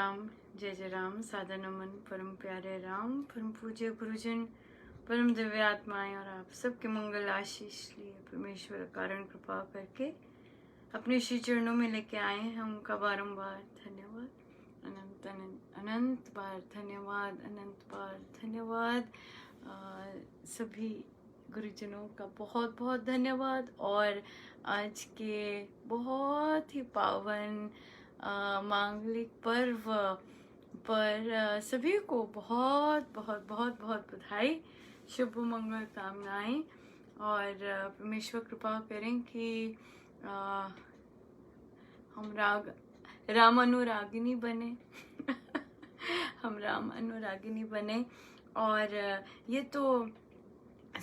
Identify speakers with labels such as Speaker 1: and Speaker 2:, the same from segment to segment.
Speaker 1: राम, जय जय राम। सादर नमन परम प्यारे राम, परम पूज्य गुरुजन, परम दिव्य आत्माएं और आप सबके मंगल आशीष लिए परमेश्वर कारण कृपा करके अपने श्री चरणों में लेके आए हैं। उनका बारंबार धन्यवाद, अनंत अनंत अनंत बार धन्यवाद, अनंत बार धन्यवाद। सभी गुरुजनों का बहुत बहुत धन्यवाद। और आज के बहुत ही पावन मांगलिक पर्व पर सभी को बहुत बहुत बहुत बहुत बधाई, शुभ मंगल कामनाएं। और परमेश्वर कृपा करें कि हम राम अनुरागिनी बने हम राम अनुरागिनी बने। और ये तो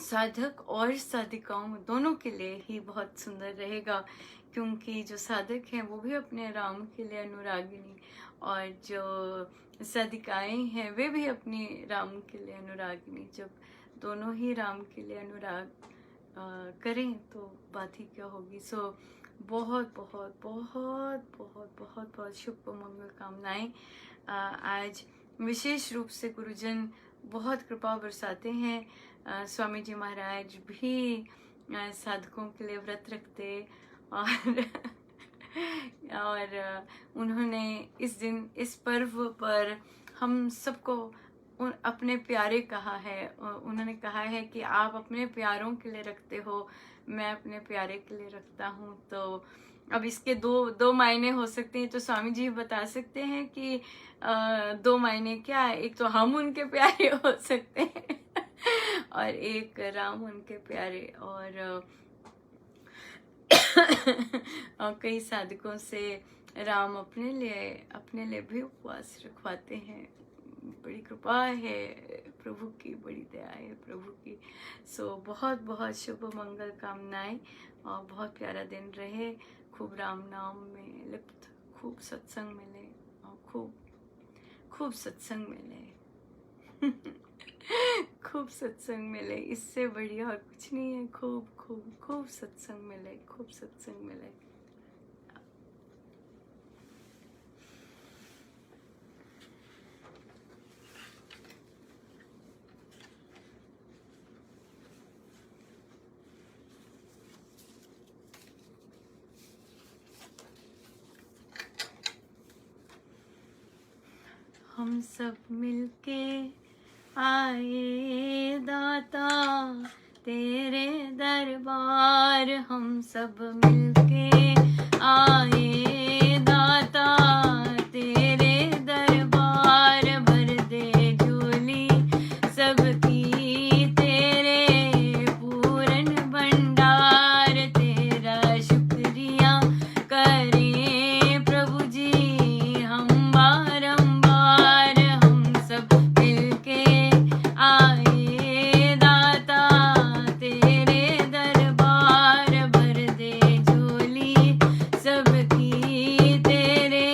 Speaker 1: साधक और साधिकाओं दोनों के लिए ही बहुत सुंदर रहेगा, क्योंकि जो साधक हैं वो भी अपने राम के लिए अनुरागिनी, और जो साधिकाएं हैं वे भी अपने राम के लिए अनुरागिनी। जब दोनों ही राम के लिए अनुराग करें तो बात ही क्या होगी। सो बहुत बहुत बहुत बहुत बहुत बहुत शुभ मंगल कामनाएं। आज विशेष रूप से गुरुजन बहुत कृपा बरसाते हैं। स्वामी जी महाराज भी साधकों के लिए व्रत रखते और उन्होंने इस दिन, इस पर्व पर हम सबको अपने प्यारे कहा है। उन्होंने कहा है कि आप अपने प्यारों के लिए रखते हो, मैं अपने प्यारे के लिए रखता हूँ। तो अब इसके दो मायने हो सकते हैं। तो स्वामी जी बता सकते हैं कि दो मायने क्या है। एक तो हम उनके प्यारे हो सकते हैं और एक राम उनके प्यारे। और कई साधकों से राम अपने लिए भी उपवास रखवाते हैं। बड़ी कृपा है प्रभु की, बड़ी दया है प्रभु की। सो बहुत बहुत शुभ मंगल कामनाएं और बहुत प्यारा दिन रहे। खूब राम नाम में लिप्त, खूब सत्संग मिले और खूब सत्संग मिले खूब सत्संग मिले। इससे बढ़िया और कुछ नहीं है। खूब सत्संग मिले, खूब सत्संग मिले। हम सब मिलके आए दाता तेरे दरबार, हम सब मिलके आए दाता तेरे दरबार। भर दे झोली सबकी तेरे पूरन भंडार, तेरा शुक्रिया करें प्रभु जी हम बारंबार। हम सब मिलके आए दाता तेरे दरबार। भर दे झोली सबकी तेरे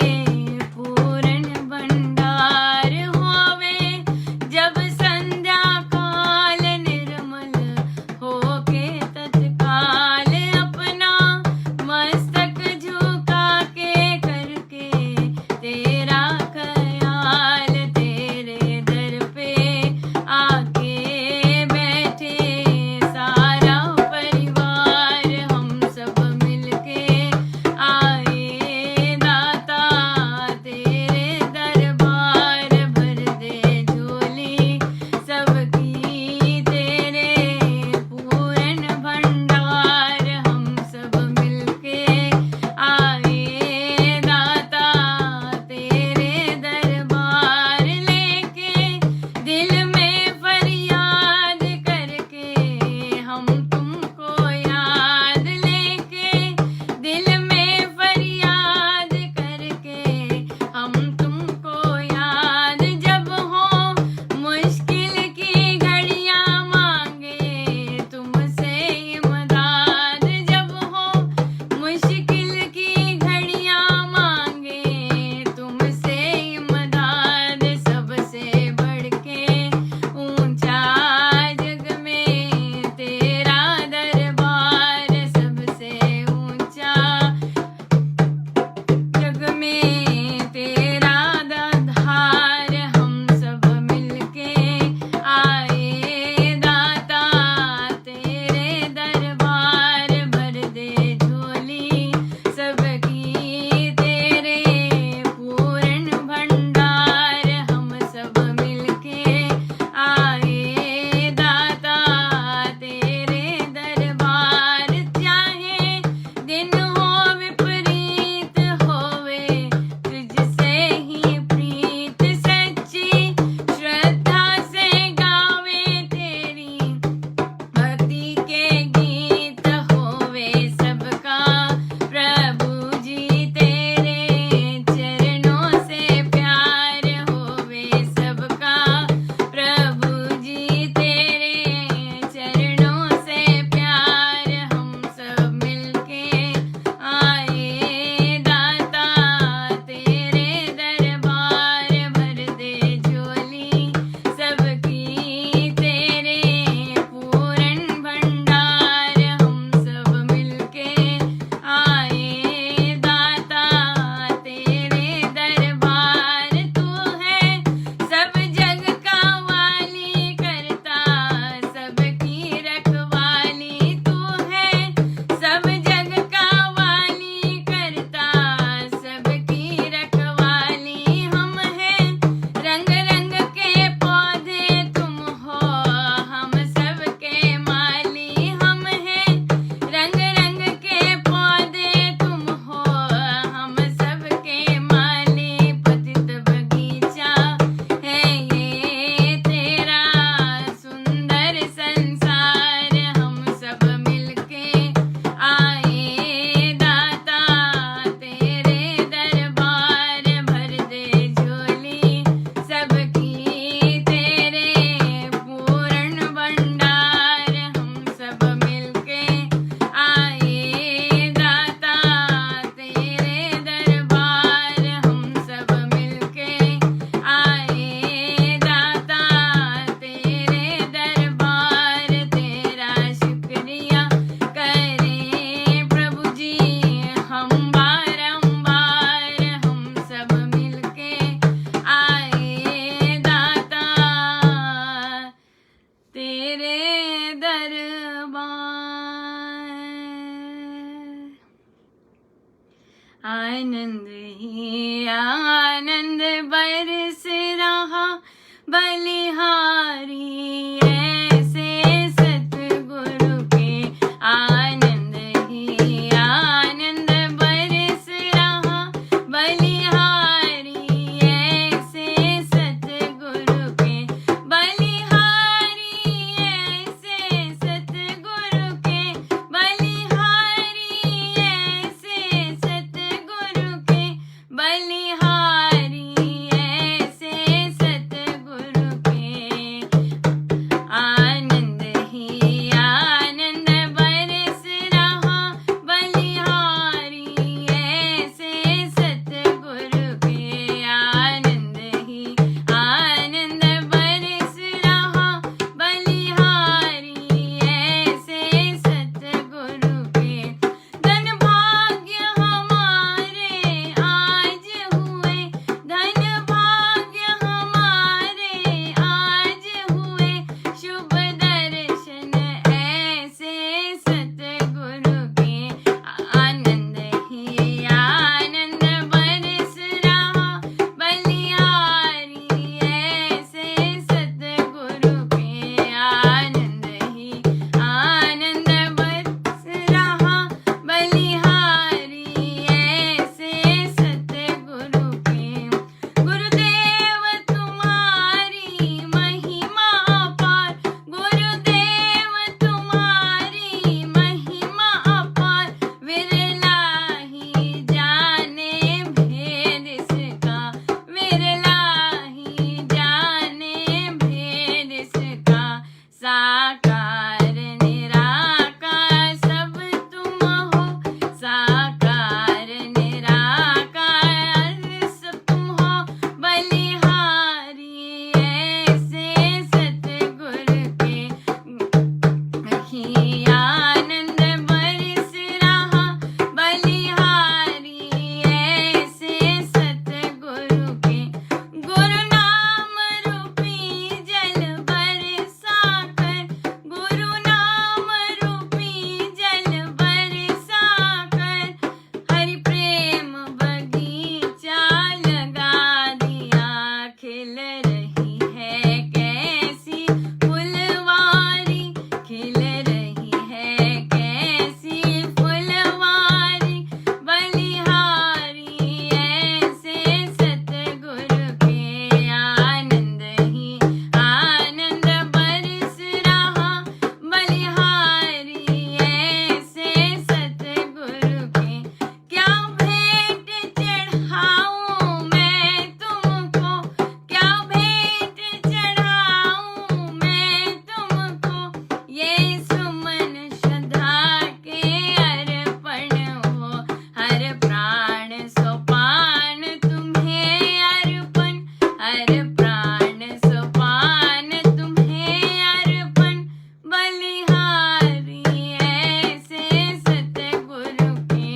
Speaker 1: हर प्राण सोपान तुम्हें अर्पण बलिहारी, ऐसे सतगुरु के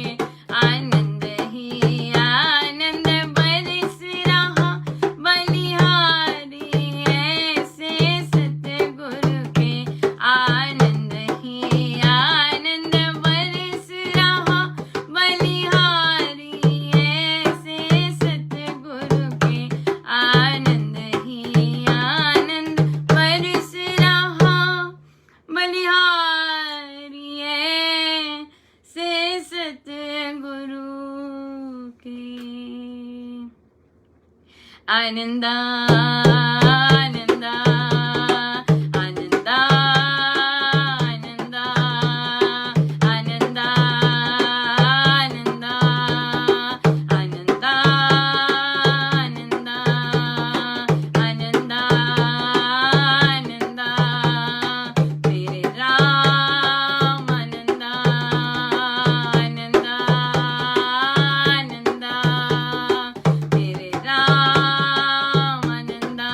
Speaker 1: आनंद ही आनंद बरस रहा बलिहारी, ऐसे सतगुरु के आनंद ही आनंद बरस रहा बलिहारी, ऐसे सतगुरु के आनंद ही आनंद बरस रहा बलिहारी, ऐसे सतगुरु के आनंदा आनंदा आनंदा आनंदा आनंदा आनंदा आनंदा आनंदा आनंदा आनंदा मेरे राम आनंदा आनंदा आनंदा मेरे राम आनंदा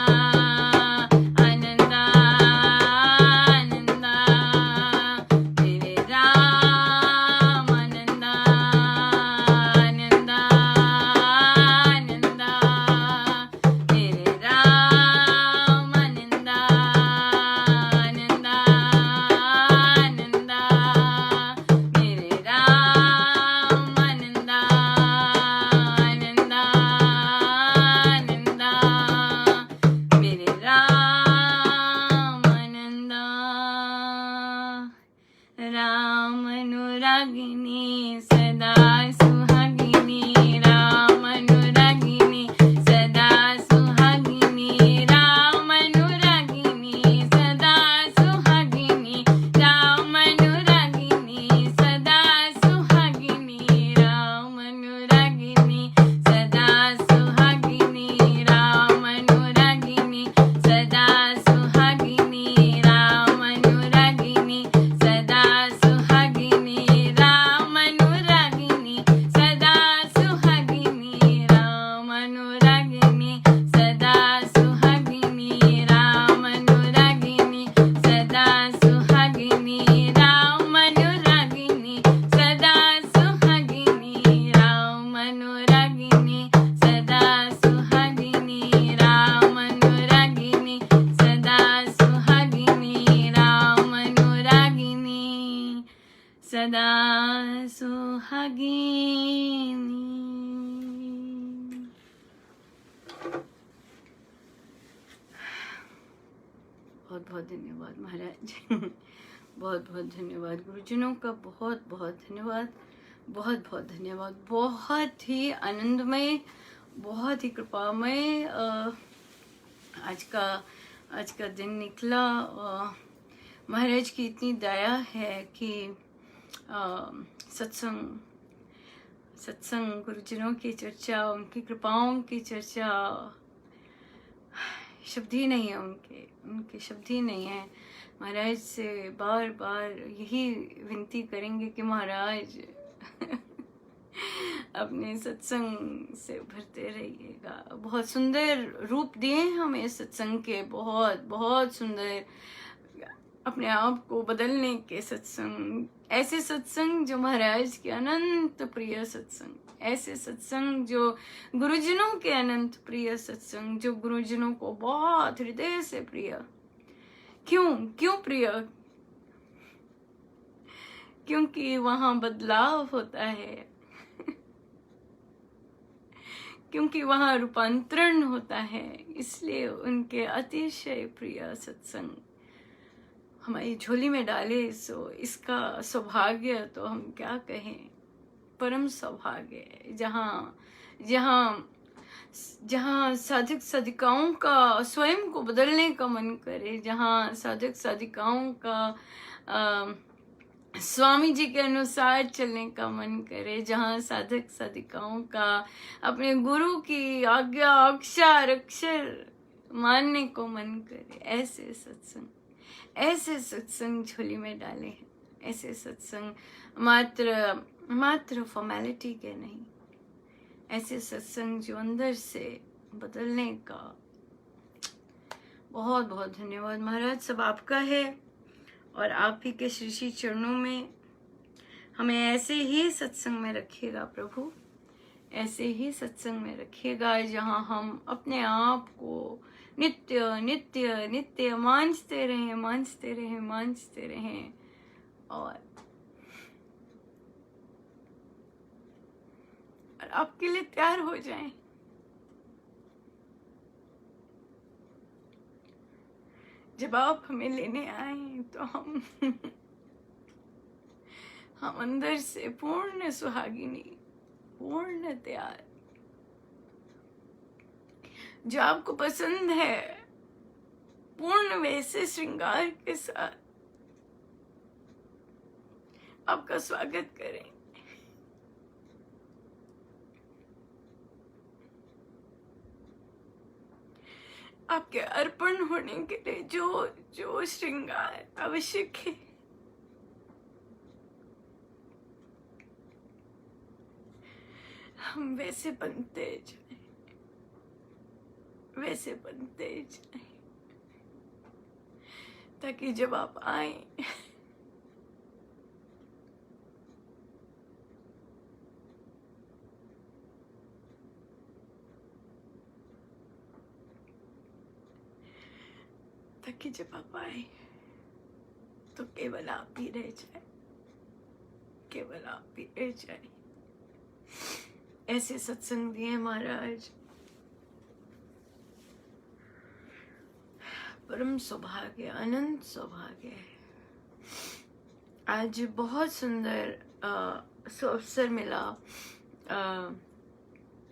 Speaker 1: आनंदा आनंदा मेरे राम आनंदा आनंदा आनंदा मेरे राम आनंदा आनंदा आनंदा मेरे राम आनंदा आनंदा आनंदा मेरे राम आनंदा राम अनुरागिनी सदा सुहागिनी, राम अनुरागिनी सदा सुहागिनी, राम अनुरागिनी सदा सुहागिनी, राम अनुरागिनी सदा सुहागिनी, राम अनुरागिनी सदा सुहागिनी, राम अनुरागिनी सदा सुहागिनी, राम अनुरागिनी सदा सुहागिनी, राम अनुरागिनी सदा सुहागिनी, राम अनुरागिनी सदा सुहागिनी, राम अनुरागिनी सदा सुहागिनी, राम अनुरागिनी सदा सुहागिनी, राम अनुरागिनी सदा सुहागिनी, राम अनुरागिनी सदा सुहागिनी, राम अनुरागिनी सदा सुहागिनी। बहुत बहुत धन्यवाद महाराज, बहुत बहुत धन्यवाद गुरुजनों का, बहुत बहुत धन्यवाद, बहुत बहुत धन्यवाद। बहुत ही आनंदमय, बहुत ही कृपामय आज का दिन निकला। महाराज की इतनी दया है कि सत्संग गुरुजनों की चर्चा, उनकी कृपाओं की चर्चा, शब्द ही नहीं है उनके शब्द ही नहीं है। महाराज से बार बार यही विनती करेंगे कि महाराज अपने सत्संग से भरते रहिएगा। बहुत सुंदर रूप दिए हमें सत्संग के, बहुत बहुत सुंदर, अपने आप को बदलने के सत्संग, ऐसे सत्संग जो महाराज के अनंत प्रिय सत्संग, ऐसे सत्संग जो गुरुजनों के अनंत प्रिय सत्संग, जो गुरुजनों को बहुत हृदय से प्रिय। क्यों प्रिय? क्योंकि वहां बदलाव होता है, क्योंकि वहां रूपांतरण होता है, इसलिए उनके अतिशय प्रिय सत्संग हमारी झोली में डाले। सो इसका सौभाग्य तो हम क्या कहें, परम सौभाग्य है। जहाँ साधक साधिकाओं का स्वयं को बदलने का मन करे, जहाँ साधक साधिकाओं का स्वामी जी के अनुसार चलने का मन करे, जहाँ साधक साधिकाओं का अपने गुरु की आज्ञा अक्षर मानने को मन करे, ऐसे सत्संग झोली में डाले हैं। ऐसे सत्संग मात्र फॉर्मेलिटी के नहीं, ऐसे सत्संग जो अंदर से बदलने का। बहुत बहुत धन्यवाद महाराज, सब आपका है और आप ही के श्री श्री चरणों में हमें ऐसे ही सत्संग में रखिएगा प्रभु, ऐसे ही सत्संग में रखिएगा जहाँ हम अपने आप को नित्य नित्य नित्य मांझते रहें, मांझते रहें, मांझते रहें और आपके लिए तैयार हो जाएं। जब आप हमें लेने आए तो हम अंदर से पूर्ण सुहागिनी, पूर्ण तैयार, जो आपको पसंद है, पूर्ण वैसे श्रृंगार के साथ आपका स्वागत करें। आपके अर्पण होने के लिए जो जो श्रृंगार आवश्यक है, हम वैसे बनते जाएं, वैसे बनते जाएं, ताकि जब आप आए ताकि जब आप आए तो केवल आप ही रह जाए, केवल आप ही रह जाए। ऐसे सत्संग दिए महाराज, परम सौभाग्य, अनंत सौभाग्य है। आज बहुत सुंदर अवसर मिला,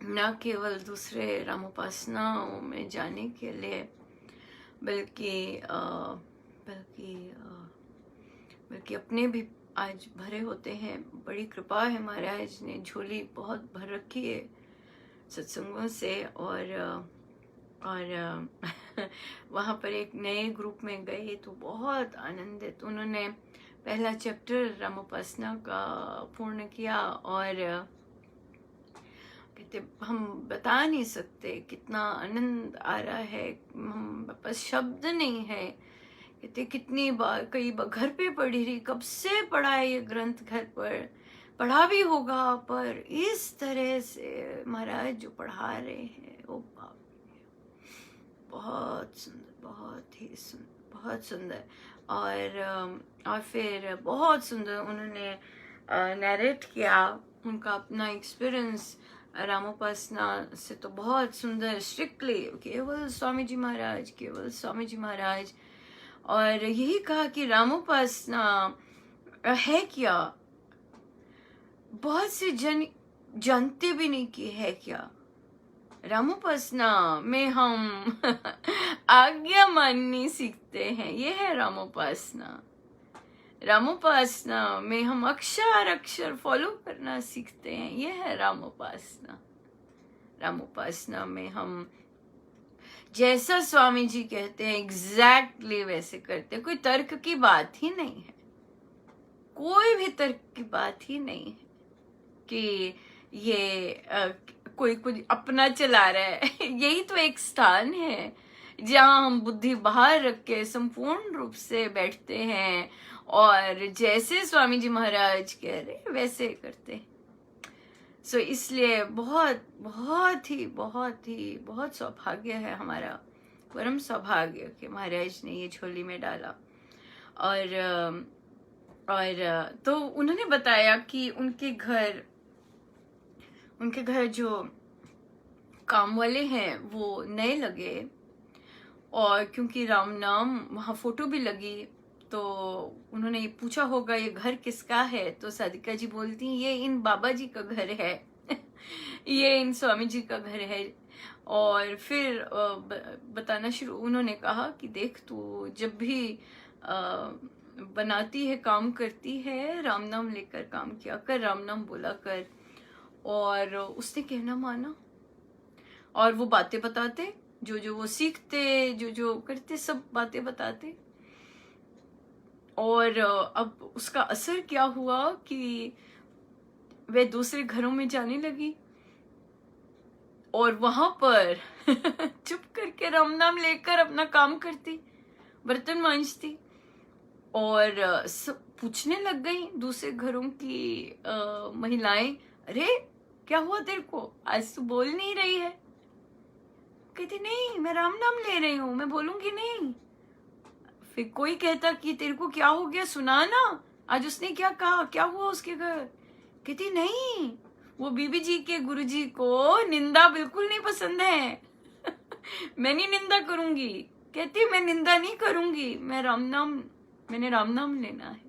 Speaker 1: न केवल दूसरे रामोपासनाओं में जाने के लिए, बल्कि अपने भी आज भरे होते हैं। बड़ी कृपा है महाराज ने, झोली बहुत भर रखी है सत्संगों से। और वहाँ पर एक नए ग्रुप में गए तो बहुत आनंदित, उन्होंने पहला चैप्टर रामोपासना का पूर्ण किया और कहते हम बता नहीं सकते कितना आनंद आ रहा है, हम बस शब्द नहीं है। कहते कितनी बार, कई बार घर पे पढ़ी रही, कब से पढ़ा है ये ग्रंथ, घर पर पढ़ा भी होगा, पर इस तरह से महाराज जो पढ़ा रहे हैं वो बाप, बहुत सुंदर, बहुत ही सुंदर, बहुत सुंदर। और फिर बहुत सुंदर उन्होंने नैरेट किया उनका अपना एक्सपीरियंस रामोपासना से, तो बहुत सुंदर, स्ट्रिक्टली केवल स्वामी जी महाराज, केवल स्वामी जी महाराज। और यही कहा कि रामोपासना है क्या, बहुत से जन जानते भी नहीं कि है क्या। रामोपासना में हम आज्ञा माननी सीखते हैं, ये है रामोपासना। रामोपासना में हम अक्षर अक्षर फॉलो करना सीखते हैं, ये है रामोपासना। रामोपासना में हम जैसा स्वामी जी कहते हैं एग्जैक्टली वैसे करते हैं। कोई तर्क की बात ही नहीं है, कोई भी तर्क की बात ही नहीं है कि ये कोई कुछ अपना चला रहा है। यही तो एक स्थान है जहाँ हम बुद्धि बाहर रख के संपूर्ण रूप से बैठते हैं और जैसे स्वामी जी महाराज कह रहे वैसे करते हैं। सो इसलिए बहुत बहुत ही बहुत ही बहुत सौभाग्य है हमारा, परम सौभाग्य कि महाराज ने ये झोली में डाला। और तो उन्होंने बताया कि उनके घर जो काम वाले हैं वो नए लगे, और क्योंकि राम नाम वहाँ फोटो भी लगी तो उन्होंने ये पूछा होगा ये घर किसका है, तो साधिका जी बोलती हैं ये इन बाबा जी का घर है ये इन स्वामी जी का घर है। और फिर बताना शुरू, उन्होंने कहा कि देख तू जब भी बनाती है, काम करती है, राम नाम लेकर काम किया कर, राम नाम बोला कर। और उसने कहना माना और वो बातें बताते, जो वो सीखते, जो करते, सब बातें बताते। और अब उसका असर क्या हुआ कि वे दूसरे घरों में जाने लगी और वहां पर चुप करके राम नाम लेकर अपना काम करती, बर्तन मांजती, और पूछने लग गई दूसरे घरों की महिलाएं, अरे क्या हुआ तेरे को, आज तू बोल नहीं रही है? कहती नहीं, मैं राम नाम ले रही हूँ, मैं बोलूंगी नहीं। फिर कोई कहता कि तेरे को क्या हो गया, सुना ना, आज उसने क्या कहा, क्या हुआ उसके घर? कहती नहीं, वो बीबी जी के गुरु जी को निंदा बिल्कुल नहीं पसंद है। मैं नहीं निंदा करूंगी। कहती मैं निंदा नहीं करूंगी, मैंने राम नाम लेना है।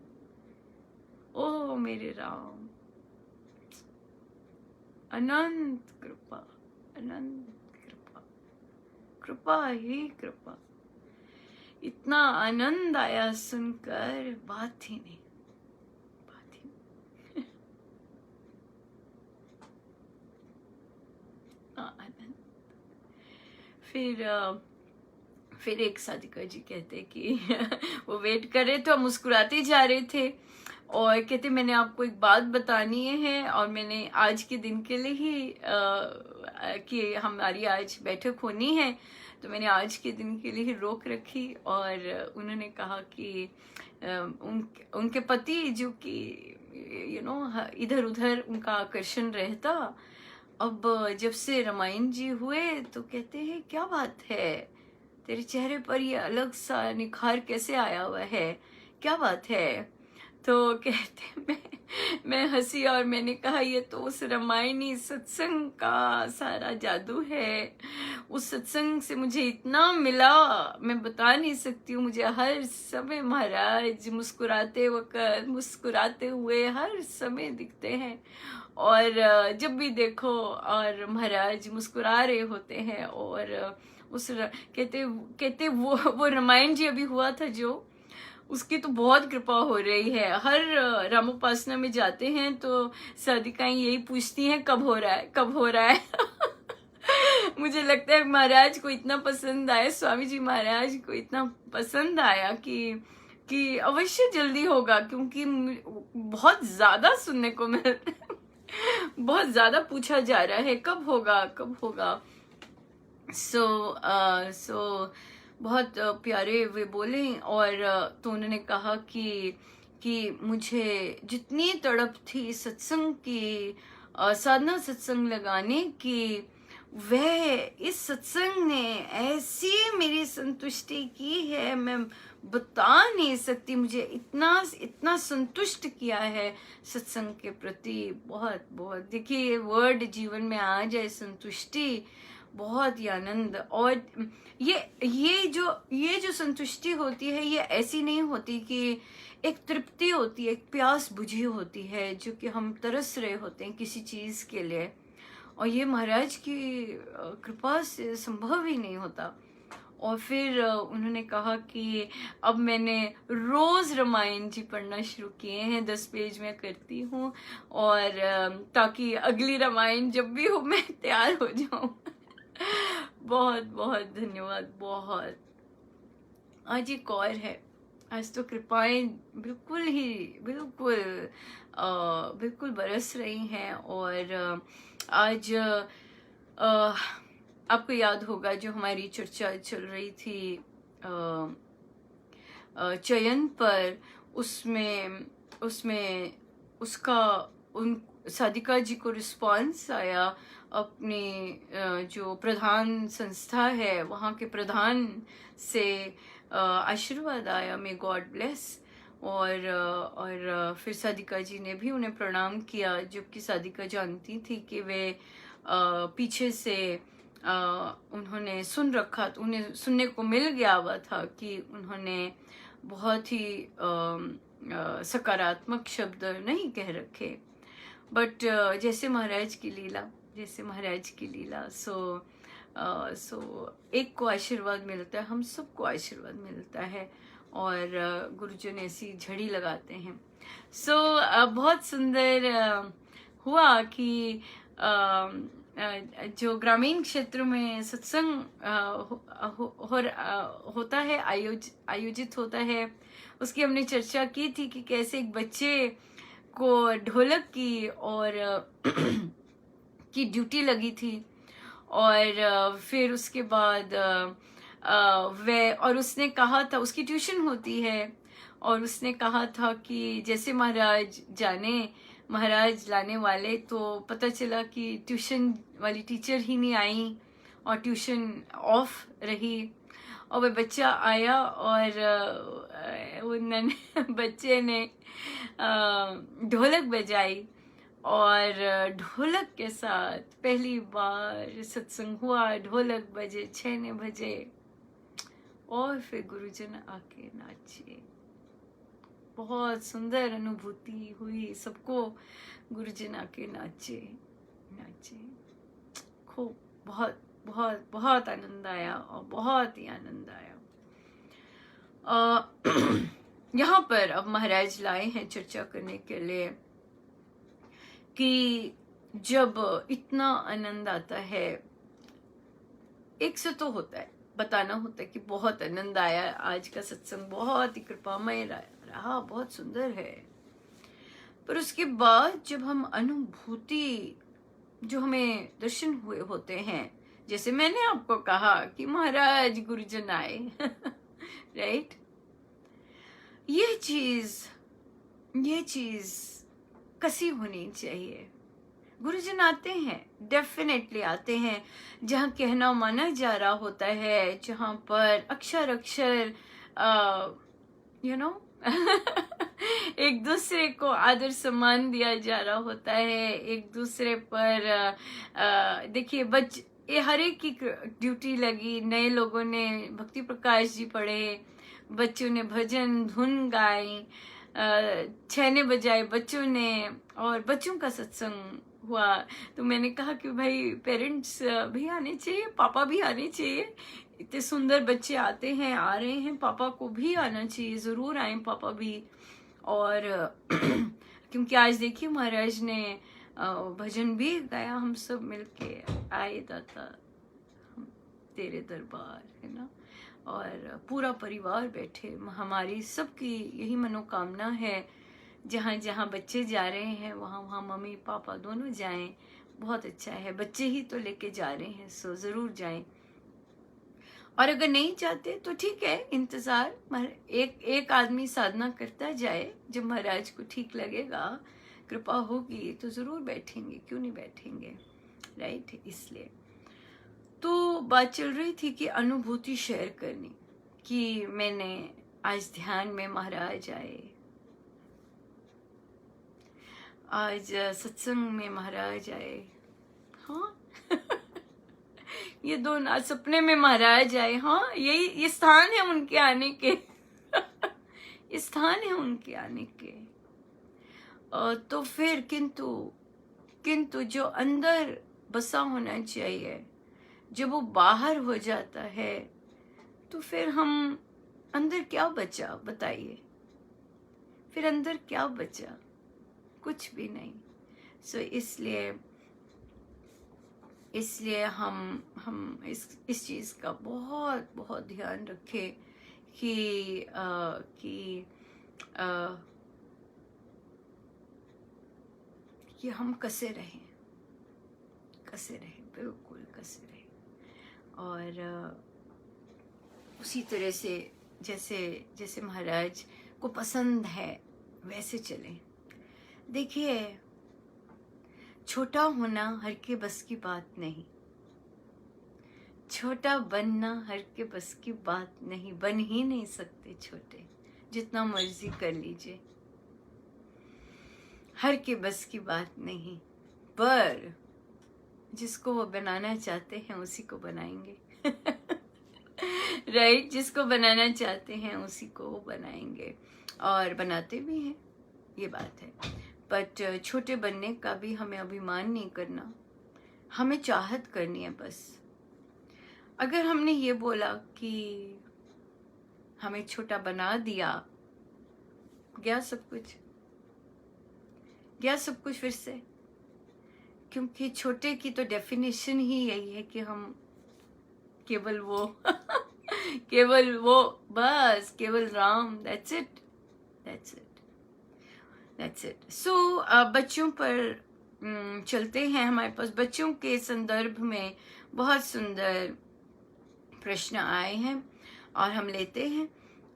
Speaker 1: ओ मेरे राम, अनंत कृपा, अनंत कृपा, कृपा ही कृपा। इतना आनंद आया सुनकर, बात ही नहीं, बात ही नहीं। आनंद। फिर एक साधिका जी कहते कि वो वेट कर रहे थे और मुस्कुराते जा रहे थे, और कहते मैंने आपको एक बात बतानी है, और मैंने आज के दिन के लिए ही कि हमारी आज बैठक होनी है, तो मैंने आज के दिन के लिए ही रोक रखी। और उन्होंने कहा कि उनके पति जो कि इधर उधर उनका आकर्षण रहता, अब जब से रामायण जी हुए तो कहते हैं क्या बात है, तेरे चेहरे पर ये अलग सा निखार कैसे आया हुआ है, क्या बात है? तो कहते मैं हंसी और मैंने कहा ये तो उस रामायणी सत्संग का सारा जादू है। उस सत्संग से मुझे इतना मिला, मैं बता नहीं सकती हूँ। मुझे हर समय महाराज मुस्कुराते हुए हर समय दिखते हैं, और जब भी देखो और महाराज मुस्कुरा रहे होते हैं। और उस कहते वो रामायण जी अभी हुआ था जो, उसकी तो बहुत कृपा हो रही है। हर रामोपासना में जाते हैं तो साधिकाएं यही पूछती हैं कब हो रहा है, कब हो रहा है। मुझे लगता है महाराज को इतना पसंद आया, स्वामी जी महाराज को इतना पसंद आया कि अवश्य जल्दी होगा, क्योंकि बहुत ज्यादा सुनने को मिल रहा है, बहुत ज्यादा पूछा जा रहा है कब होगा, कब होगा। सो बहुत प्यारे वे बोले। और तो उन्होंने कहा कि मुझे जितनी तड़प थी सत्संग की, साधना सत्संग लगाने की, वह इस सत्संग ने ऐसी मेरी संतुष्टि की है, मैं बता नहीं सकती। मुझे इतना संतुष्ट किया है सत्संग के प्रति, बहुत बहुत। देखिए वर्ड जीवन में आ जाए, संतुष्टि, बहुत ही आनंद। और ये जो संतुष्टि होती है, ये ऐसी नहीं होती कि एक तृप्ति होती है, एक प्यास बुझी होती है, जो कि हम तरस रहे होते हैं किसी चीज के लिए, और ये महाराज की कृपा से संभव ही नहीं होता। और फिर उन्होंने कहा कि अब मैंने रोज रामायण जी पढ़ना शुरू किए हैं, 10 पेज में करती हूँ, और ताकि अगली रामायण जब भी हो मैं तैयार हो जाऊं। बहुत बहुत धन्यवाद, बहुत। आज एक और है, आज तो कृपाएं बिल्कुल बरस रही हैं। और आज आपको याद होगा जो हमारी चर्चा चल रही थी चयन पर, उसमें उसका उन साधिका जी को रिस्पॉन्स आया, अपने जो प्रधान संस्था है वहाँ के प्रधान से आशीर्वाद आया, मे गॉड ब्लेस। और फिर साधिका जी ने भी उन्हें प्रणाम किया, जबकि साधिका जानती थी कि वे पीछे से उन्होंने सुन रखा, तो उन्हें सुनने को मिल गया हुआ था कि उन्होंने बहुत ही सकारात्मक शब्द नहीं कह रखे, बट जैसे महाराज की लीला, सो एक को आशीर्वाद मिलता है, हम सबको आशीर्वाद मिलता है, और गुरुजन ऐसी झड़ी लगाते हैं। बहुत सुंदर हुआ कि जो ग्रामीण क्षेत्र में सत्संग होता है, आयोजित होता है, उसकी हमने चर्चा की थी कि कैसे एक बच्चे को ढोलक की और की ड्यूटी लगी थी, और फिर उसके बाद वह और उसने कहा था, उसकी ट्यूशन होती है, और उसने कहा था कि जैसे महाराज लाने वाले, तो पता चला कि ट्यूशन वाली टीचर ही नहीं आई और ट्यूशन ऑफ रही, और वह बच्चा आया और बच्चे ने ढोलक बजाई, और ढोलक के साथ पहली बार सत्संग हुआ, ढोलक बजे, छेने बजे, और फिर गुरुजन आके नाचे। बहुत सुंदर अनुभूति हुई, सबको गुरुजन आके नाचे नाचे, खूब बहुत बहुत बहुत आनंद आया, और बहुत ही आनंद आया। यहाँ पर अब महाराज लाए हैं चर्चा करने के लिए कि जब इतना आनंद आता है, एक से तो होता है, बताना होता है कि बहुत आनंद आया, आज का सत्संग बहुत ही कृपामय रहा, बहुत सुंदर है, पर उसके बाद जब हम अनुभूति, जो हमें दर्शन हुए होते हैं, जैसे मैंने आपको कहा कि महाराज गुरुजन आए राइट, ये चीज कसी होनी चाहिए। गुरुजन आते हैं, डेफिनेटली आते हैं, जहाँ कहना माना जा रहा होता है, जहाँ पर अक्षर अक्षर यू नो एक दूसरे को आदर सम्मान दिया जा रहा होता है, एक दूसरे पर देखिए ये हर एक की ड्यूटी लगी। नए लोगों ने भक्ति प्रकाश जी पढ़े, बच्चों ने भजन धुन गाई, छेने बजाए बच्चों ने, और बच्चों का सत्संग हुआ। तो मैंने कहा कि भाई पेरेंट्स भी आने चाहिए, पापा भी आने चाहिए, इतने सुंदर बच्चे आते हैं, आ रहे हैं, पापा को भी आना चाहिए, जरूर आए पापा भी। और क्योंकि आज देखिए महाराज ने भजन भी गाया, हम सब मिलके आए दाता हम तेरे दरबार, है ना, और पूरा परिवार बैठे। हमारी सबकी यही मनोकामना है, जहाँ जहाँ बच्चे जा रहे हैं वहाँ वहाँ मम्मी पापा दोनों जाएं, बहुत अच्छा है। बच्चे ही तो लेके जा रहे हैं, सो जरूर जाएं, और अगर नहीं चाहते तो ठीक है, इंतजार, एक आदमी साधना करता जाए, जब महाराज को ठीक लगेगा, कृपा होगी तो जरूर बैठेंगे, क्यों नहीं बैठेंगे, राइट। इसलिए तो बात चल रही थी कि अनुभूति शेयर करनी, कि मैंने आज ध्यान में महाराज आए, आज सत्संग में महाराज आए, हाँ ये दोनों आज सपने में महाराज आए, हाँ ये स्थान है उनके आने के ये स्थान है उनके आने के। तो फिर किंतु जो अंदर बसा होना चाहिए, जब वो बाहर हो जाता है, तो फिर हम अंदर क्या बचा, बताइए, फिर अंदर क्या बचा, कुछ भी नहीं। सो इसलिए हम इस चीज का बहुत बहुत ध्यान रखें कि हम कसे रहें, बिल्कुल कसे रहें, और उसी तरह से जैसे महाराज को पसंद है वैसे चलें। देखिए, छोटा होना हर के बस की बात नहीं, छोटा बनना हर के बस की बात नहीं, बन ही नहीं सकते छोटे, जितना मर्जी कर लीजिए, हर के बस की बात नहीं, पर जिसको वो बनाना चाहते हैं उसी को बनाएंगे राइट, जिसको बनाना चाहते हैं उसी को वो बनाएंगे, और बनाते भी हैं, ये बात है। बट छोटे बनने का भी हमें अभिमान नहीं करना, हमें चाहत करनी है बस। अगर हमने ये बोला कि हमें छोटा बना दिया, गया सब कुछ फिर से, क्योंकि छोटे की तो डेफिनेशन ही यही है कि हम केवल वो बस केवल राम, that's it। सो बच्चों पर चलते हैं। हमारे पास बच्चों के संदर्भ में बहुत सुंदर प्रश्न आए हैं और हम लेते हैं।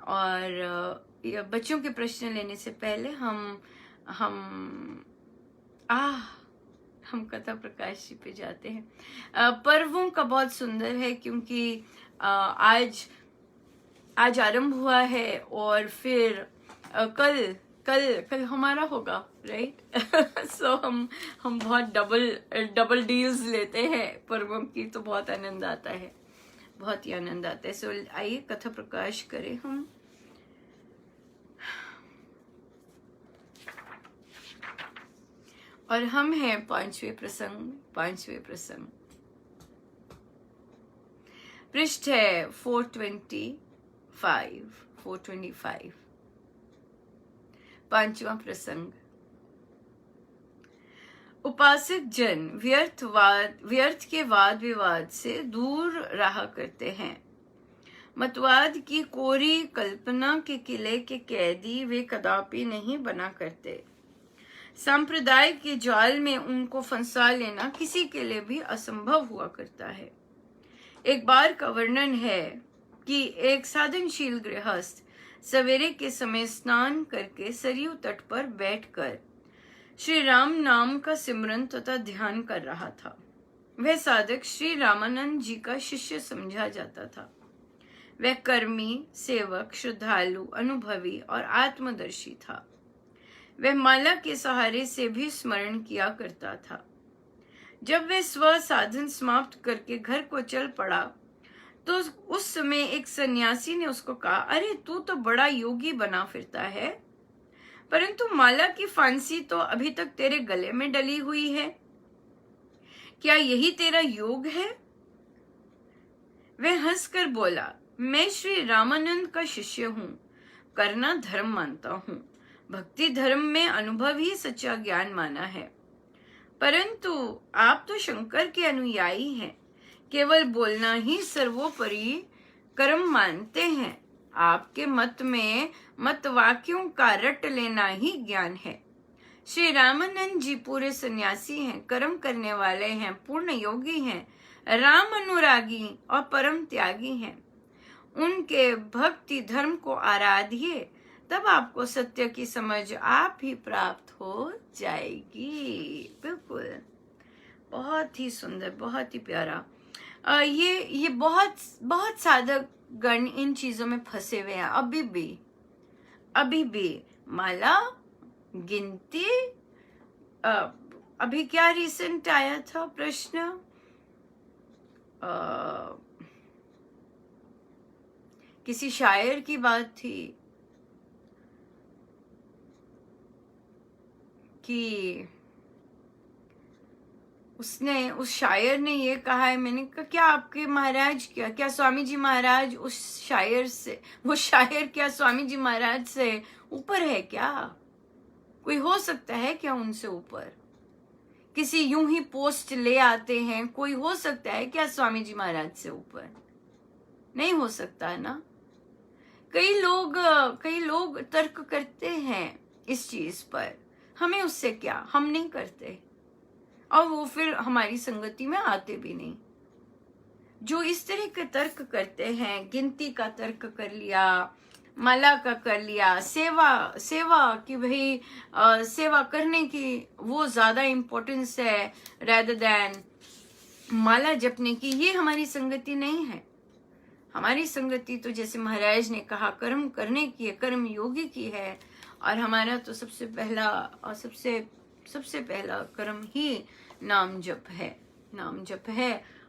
Speaker 1: और ये बच्चों के प्रश्न लेने से पहले हम कथा प्रकाश जी पे जाते हैं। पर्वों का बहुत सुंदर है, क्योंकि आज आरंभ हुआ है और फिर कल कल कल हमारा होगा, राइट। सो हम बहुत डबल डील्स लेते हैं पर्वों की, तो बहुत आनंद आता है, बहुत ही आनंद आता है। सो आइए कथा प्रकाश करें हम। और हम हैं पांचवें प्रसंग। पृष्ठ है 425। पांचवा प्रसंग। उपासक जन व्यर्थ के वाद विवाद से दूर रहा करते हैं। मतवाद की कोरी कल्पना के किले के कैदी वे कदापि नहीं बना करते। संप्रदाय के जाल में उनको फंसा लेना किसी के लिए भी असंभव हुआ करता है। एक बार का वर्णन है कि एक साधनशील गृहस्थ सवेरे के समय स्नान करके सरयू तट पर बैठकर श्री राम नाम का सिमरन तथा ध्यान कर रहा था। वह साधक श्री रामानंद जी का शिष्य समझा जाता था। वह कर्मी, सेवक, श्रद्धालु, अनुभवी और आत्मदर्शी था। वह माला के सहारे से भी स्मरण किया करता था। जब वह स्व साधन समाप्त करके घर को चल पड़ा तो उस समय एक सन्यासी ने उसको कहा, अरे तू तो बड़ा योगी बना फिरता है, परंतु माला की फांसी तो अभी तक तेरे गले में डली हुई है। क्या यही तेरा योग है? वह हंसकर बोला, मैं श्री रामानंद का शिष्य हूँ, करना धर्म मानता हूँ। भक्ति धर्म में अनुभव ही सच्चा ज्ञान माना है। परंतु आप तो शंकर के अनुयायी हैं, केवल बोलना ही सर्वोपरि कर्म मानते हैं। आपके मत में मत वाक्यों का रट लेना ही ज्ञान है। श्री रामानंद जी पूरे सन्यासी हैं, कर्म करने वाले हैं, पूर्ण योगी हैं, राम अनुरागी और परम त्यागी हैं। उनके भक्ति धर्म को आराधिए, तब आपको सत्य की समझ आप ही प्राप्त हो जाएगी। बिल्कुल, बहुत ही सुंदर, बहुत ही प्यारा। ये बहुत साधक गण इन चीजों में फंसे हुए हैं अभी भी माला गिनती। अभी क्या रिसेंट आया था प्रश्न, किसी शायर की बात थी कि उस शायर ने ये कहा है। मैंने कहा क्या आपके महाराज क्या स्वामी जी महाराज उस शायर से, वो शायर क्या स्वामी जी महाराज से ऊपर है क्या? कोई हो सकता है क्या उनसे ऊपर? किसी यूं ही पोस्ट ले आते हैं, कोई हो सकता है क्या स्वामी जी महाराज से ऊपर? नहीं हो सकता ना। कई लोग तर्क करते हैं इस चीज पर, हमें उससे क्या, हम नहीं करते और वो फिर हमारी संगति में आते भी नहीं। जो इस तरह के तर्क करते हैं, गिनती का तर्क कर लिया, माला का कर लिया, सेवा की भाई सेवा करने की वो ज्यादा इम्पोर्टेंस है रेदर देन माला जपने की, ये हमारी संगति नहीं है। हमारी संगति तो जैसे महाराज ने कहा कर्म करने की है, कर्म योगी की है। और हमारा तो सबसे पहला कर्म ही नाम जप है।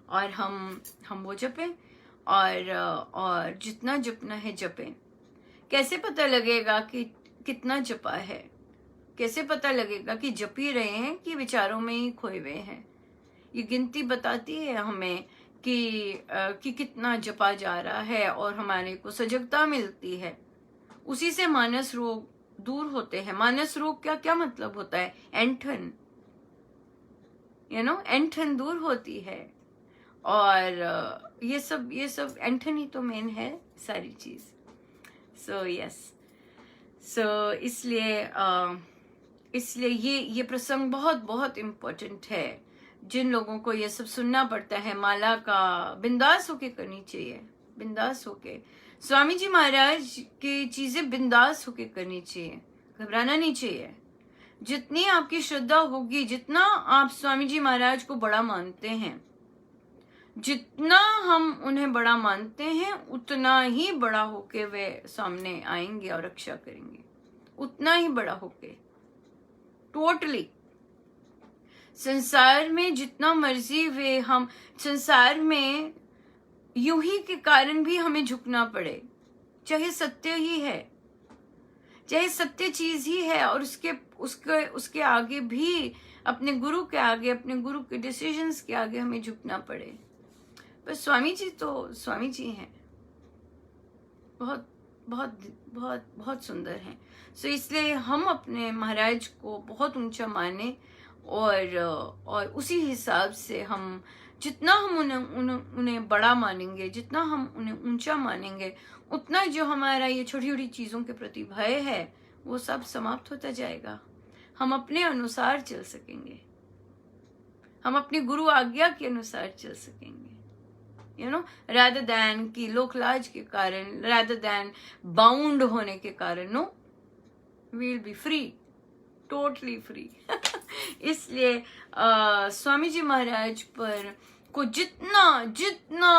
Speaker 1: और हम वो जपें और जितना जपना है जपें। कैसे पता लगेगा कि कितना जपा है? कैसे पता लगेगा कि जप ही रहे हैं कि विचारों में ही खोए हुए हैं? ये गिनती बताती है हमें कि कितना जपा जा रहा है और हमारे को सजगता मिलती है। उसी से मानस रोग दूर होते हैं। मानस रोग क्या मतलब होता है? ऐंठन, ऐंठन दूर होती है। और ये सब ऐंठन ही तो मेन है सारी चीज। सो इसलिए ये प्रसंग बहुत बहुत इम्पोर्टेंट है। जिन लोगों को ये सब सुनना पड़ता है माला का, बिंदास होके करनी चाहिए, बिंदास होके। स्वामी जी महाराज की चीजें बिंदास होके करनी चाहिए, घबराना नहीं चाहिए। जितनी आपकी श्रद्धा होगी, जितना आप स्वामी जी महाराज को बड़ा मानते हैं, जितना हम उन्हें बड़ा मानते हैं, उतना ही बड़ा होके वे सामने आएंगे और रक्षा करेंगे, उतना ही बड़ा होके। टोटली संसार में जितना मर्जी वे हम, संसार में यूं ही के कारण भी हमें झुकना पड़े, चाहे सत्य ही है, चाहे सत्य चीज ही है, और उसके आगे भी अपने गुरु के आगे, अपने गुरु के डिसीजंस के आगे हमें झुकना पड़े। पर स्वामी जी तो स्वामी जी हैं, बहुत बहुत बहुत बहुत सुंदर हैं। सो इसलिए हम अपने महाराज को बहुत ऊंचा माने, और उसी हिसाब से हम, जितना हम उन्हें बड़ा मानेंगे, जितना हम उन्हें ऊंचा मानेंगे, उतना जो हमारा ये छोटी छोटी चीजों के प्रति भय है वो सब समाप्त होता जाएगा। हम अपने अनुसार चल सकेंगे, हम अपने गुरु आज्ञा के अनुसार चल सकेंगे, rather than कि लोकलाज के कारण, rather than बाउंड होने के कारण। No, we'll be free, totally free। इसलिए स्वामी जी महाराज पर को जितना जितना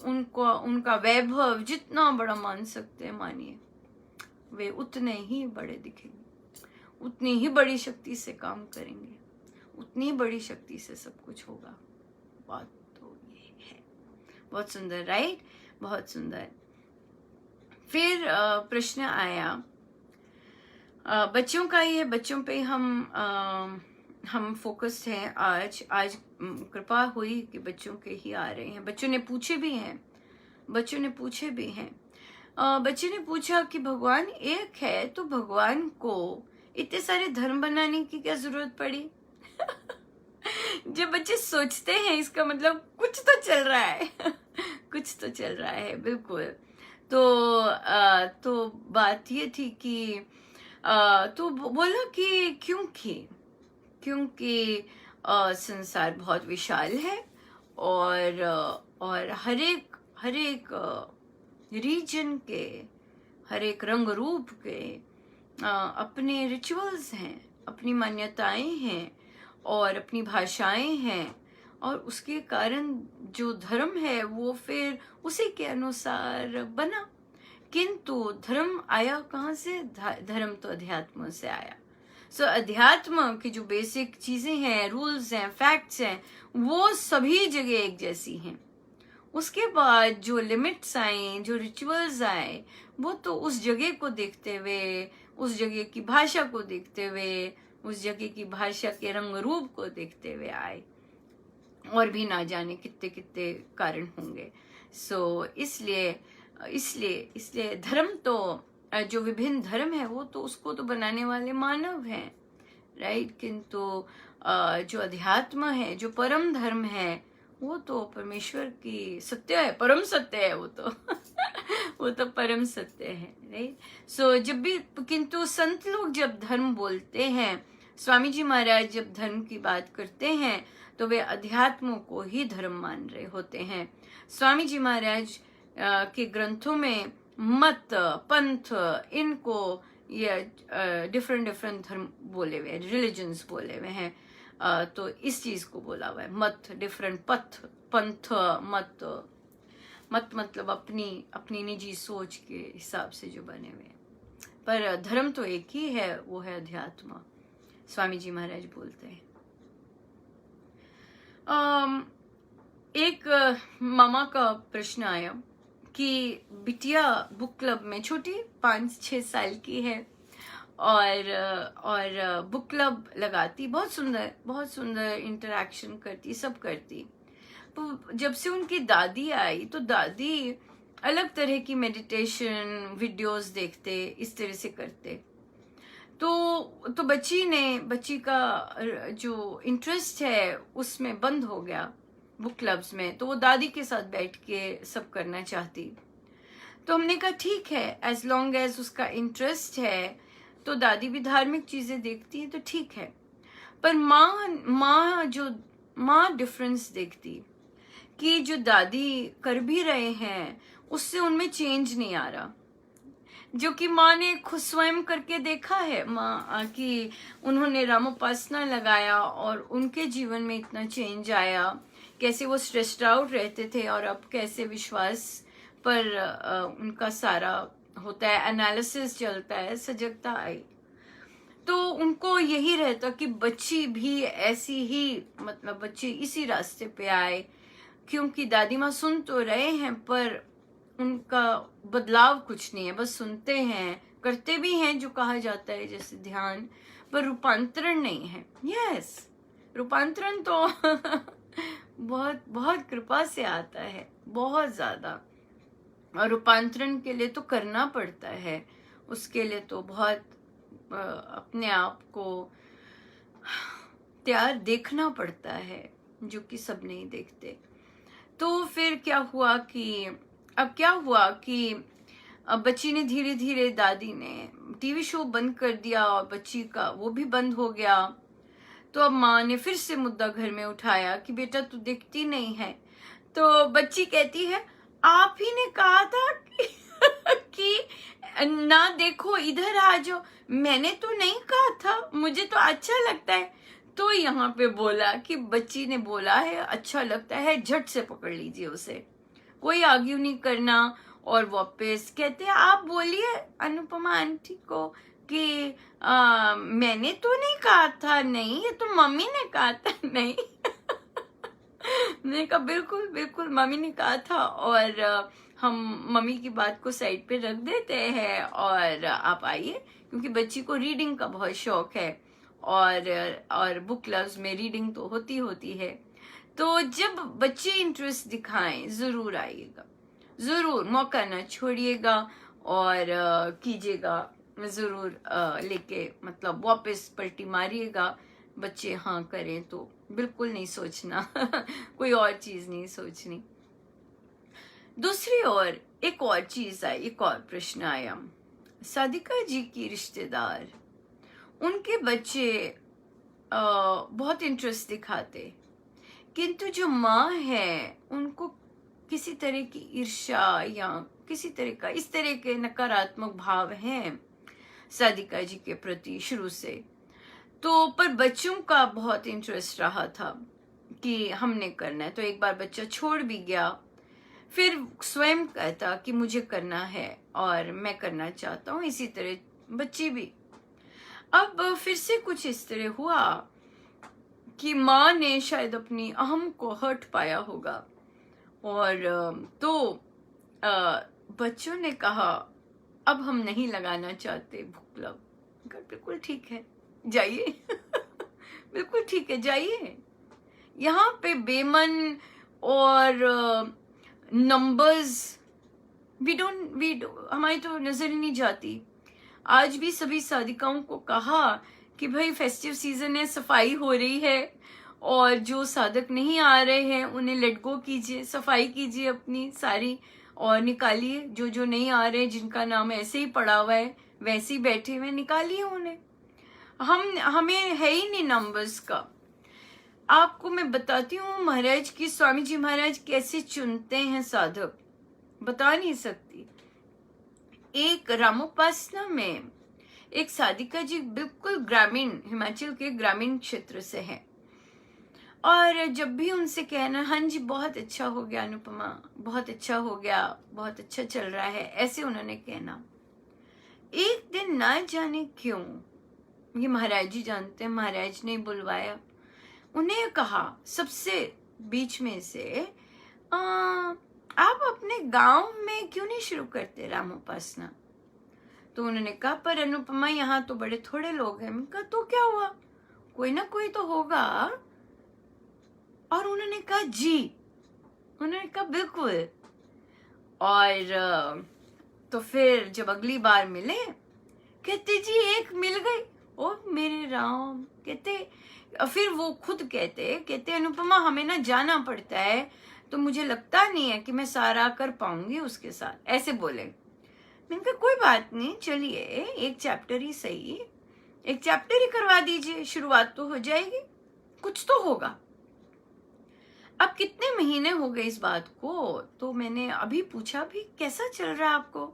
Speaker 1: उनका वैभव जितना बड़ा मान सकते हैं मानिए, वे उतने ही बड़े दिखेंगे, उतनी ही बड़ी शक्ति से काम करेंगे, उतनी बड़ी शक्ति से सब कुछ होगा। बात तो ये है। बहुत सुंदर, राइट? बहुत सुंदर। फिर प्रश्न आया बच्चों का ही है, बच्चों पे हम फोकस्ड हैं आज कृपा हुई कि बच्चों के ही आ रहे हैं। बच्चों ने पूछे भी हैं, बच्चे ने पूछा कि भगवान एक है तो भगवान को इतने सारे धर्म बनाने की क्या जरूरत पड़ी? जब बच्चे सोचते हैं इसका मतलब कुछ तो चल रहा है कुछ तो चल रहा है, बिल्कुल। तो बात ये थी कि तो बोला कि क्योंकि संसार बहुत विशाल है, और हर एक रीजन के, हर एक रंग रूप के अपने रिचुअल्स हैं, अपनी मान्यताएं हैं और अपनी भाषाएं हैं, और उसके कारण जो धर्म है वो फिर उसी के अनुसार बना। किंतु धर्म आया कहाँ से? धर्म तो अध्यात्म से आया। सो अध्यात्म की जो बेसिक चीजें हैं, रूल्स हैं, फैक्ट्स हैं, वो सभी जगह एक जैसी हैं। उसके बाद जो लिमिट्स आए, जो रिचुअल्स आए, वो तो उस जगह को देखते हुए, उस जगह की भाषा को देखते हुए, उस जगह की भाषा के रंग रूप को देखते हुए आए, और भी ना जाने कितने कितने कारण होंगे। सो इसलिए धर्म तो, जो विभिन्न धर्म है वो तो उसको तो बनाने वाले मानव हैं, राइट? किंतु जो अध्यात्म है, जो परम धर्म है, वो तो परमेश्वर की सत्य है, परम सत्य है वो तो वो तो परम सत्य है, राइट? सो जब भी, किंतु संत लोग जब धर्म बोलते हैं, स्वामी जी महाराज जब धर्म की बात करते हैं, तो वे अध्यात्म को ही धर्म मान रहे होते हैं। स्वामी जी महाराज के ग्रंथों में मत, पंथ, इनको ये डिफरेंट धर्म बोले हुए हैं, रिलीजन्स बोले हुए हैं। तो इस चीज को बोला हुआ है, मत, डिफरेंट पथ, पंथ, मत मतलब अपनी निजी सोच के हिसाब से जो बने हुए हैं, पर धर्म तो एक ही है, वो है अध्यात्म। स्वामी जी महाराज बोलते हैं। एक मामा का प्रश्न आया कि बिटिया बुक क्लब में, छोटी 5-6 साल की है, और बुक क्लब लगाती, बहुत सुंदर इंटरेक्शन करती, सब करती। तो जब से उनकी दादी आई तो दादी अलग तरह की मेडिटेशन वीडियोस देखते, इस तरह से करते। तो बच्ची का जो इंटरेस्ट है उसमें बंद हो गया बुक क्लब्स में, तो वो दादी के साथ बैठ के सब करना चाहती। तो हमने कहा ठीक है, एज लॉन्ग एज उसका इंटरेस्ट है, तो दादी भी धार्मिक चीजें देखती है तो ठीक है। पर माँ डिफरेंस देखती कि जो दादी कर भी रहे हैं उससे उनमें चेंज नहीं आ रहा, जो कि माँ ने खुद स्वयं करके देखा है। माँ कि उन्होंने रामोपासना लगाया और उनके जीवन में इतना चेंज आया, कैसे वो स्ट्रेस्ड आउट रहते थे और अब कैसे विश्वास पर उनका सारा होता है, एनालिसिस चलता है, सजगता आई। तो उनको यही रहता कि बच्ची भी ऐसी ही, मतलब बच्ची इसी रास्ते पे आए, क्योंकि दादी माँ सुन तो रहे हैं पर उनका बदलाव कुछ नहीं है, बस सुनते हैं, करते भी हैं जो कहा जाता है जैसे ध्यान, पर रूपांतरण नहीं है। यस, रूपांतरण तो बहुत बहुत कृपा से आता है, बहुत ज्यादा। और रूपांतरण के लिए तो करना पड़ता है, उसके लिए तो बहुत अपने आप को तैयार देखना पड़ता है, जो कि सब नहीं देखते। तो फिर क्या हुआ कि अब बच्ची ने धीरे धीरे, दादी ने टीवी शो बंद कर दिया और बच्ची का वो भी बंद हो गया। तो अब माँ ने फिर से मुद्दा घर में उठाया कि बेटा तू दिखती नहीं है। तो बच्ची कहती है आप ही ने कहा था कि ना देखो, इधर आ जाओ। मैंने तो नहीं कहा था, मुझे तो अच्छा लगता है। तो यहाँ पे बोला कि बच्ची ने बोला है अच्छा लगता है, झट से पकड़ लीजिए उसे, कोई आर्ग्यू नहीं करना। और वापस कहते हैं आप बोलिए अनुपमा आंटी को कि मैंने तो नहीं कहा था, नहीं ये तो मम्मी ने कहा था। नहीं मैंने कहा बिल्कुल बिल्कुल मम्मी ने कहा था, और हम मम्मी की बात को साइड पे रख देते हैं और आप आइए, क्योंकि बच्ची को रीडिंग का बहुत शौक है और बुक क्लब्स में रीडिंग तो होती है। तो जब बच्चे इंटरेस्ट दिखाएं जरूर आइएगा, जरूर मौका ना छोड़िएगा और कीजिएगा जरूर, लेके मतलब वापस पलटी मारिएगा। बच्चे हाँ करें तो बिल्कुल नहीं सोचना कोई और चीज नहीं सोचनी। दूसरी ओर एक और चीज आई, एक और प्रश्न आया। सादिका जी की रिश्तेदार, उनके बच्चे बहुत इंटरेस्ट दिखाते, किंतु जो माँ है उनको किसी तरह की ईर्ष्या या किसी तरह का इस तरह के नकारात्मक भाव हैं सादिका जी के प्रति शुरू से। तो पर बच्चों का बहुत इंटरेस्ट रहा था कि हमने करना है। तो एक बार बच्चा छोड़ भी गया, फिर स्वयं कहता कि मुझे करना है और मैं करना चाहता हूँ, इसी तरह बच्ची भी। अब फिर से कुछ इस तरह हुआ कि माँ ने शायद अपनी अहम को हर्ट पाया होगा, और तो बच्चों ने कहा अब हम नहीं लगाना चाहते बुक क्लब। बिल्कुल ठीक है जाइए बिल्कुल ठीक है जाइए। यहाँ पे बेमन और नंबर्स हमारी तो नजर ही नहीं जाती। आज भी सभी सादिकाओं को कहा कि भाई फेस्टिव सीजन है, सफाई हो रही है, और जो साधक नहीं आ रहे हैं उन्हें लेट गो कीजिए, सफाई कीजिए अपनी सारी और निकालिए। जो जो नहीं आ रहे, जिनका नाम ऐसे ही पड़ा हुआ है वैसे ही बैठे हुए, निकालिए उन्हें। हमें है ही नहीं नंबर्स का। आपको मैं बताती हूँ महाराज की, स्वामी जी महाराज कैसे चुनते हैं साधक, बता नहीं सकती। एक रामोपासना में एक साधिका जी बिल्कुल ग्रामीण, हिमाचल के ग्रामीण क्षेत्र से हैं, और जब भी उनसे कहना हाँ जी बहुत अच्छा हो गया अनुपमा, बहुत अच्छा हो गया, बहुत अच्छा चल रहा है, ऐसे उन्होंने कहना। एक दिन ना जाने क्यों, ये महाराज जी जानते हैं, महाराज ने बुलवाया, उन्हें कहा सबसे बीच में से आप अपने गांव में क्यों नहीं शुरू करते रामोपासना। तो उन्होंने कहा पर अनुपमा यहाँ तो बड़े थोड़े लोग हैं। मैंने कहा तो क्या हुआ, कोई ना कोई तो होगा। और उन्होंने कहा जी, उन्होंने कहा बिल्कुल। और तो फिर जब अगली बार मिले, कहते जी एक मिल गई। ओ मेरे राम, कहते फिर वो खुद कहते अनुपमा हमें ना जाना पड़ता है, तो मुझे लगता नहीं है कि मैं सारा कर पाऊंगी उसके साथ, ऐसे बोले। मैंने कहा कोई बात नहीं, चलिए एक चैप्टर ही सही, एक चैप्टर ही करवा दीजिए, शुरुआत तो हो जाएगी, कुछ तो होगा। अब कितने महीने हो गए इस बात को, तो मैंने अभी पूछा भी कैसा चल रहा है आपको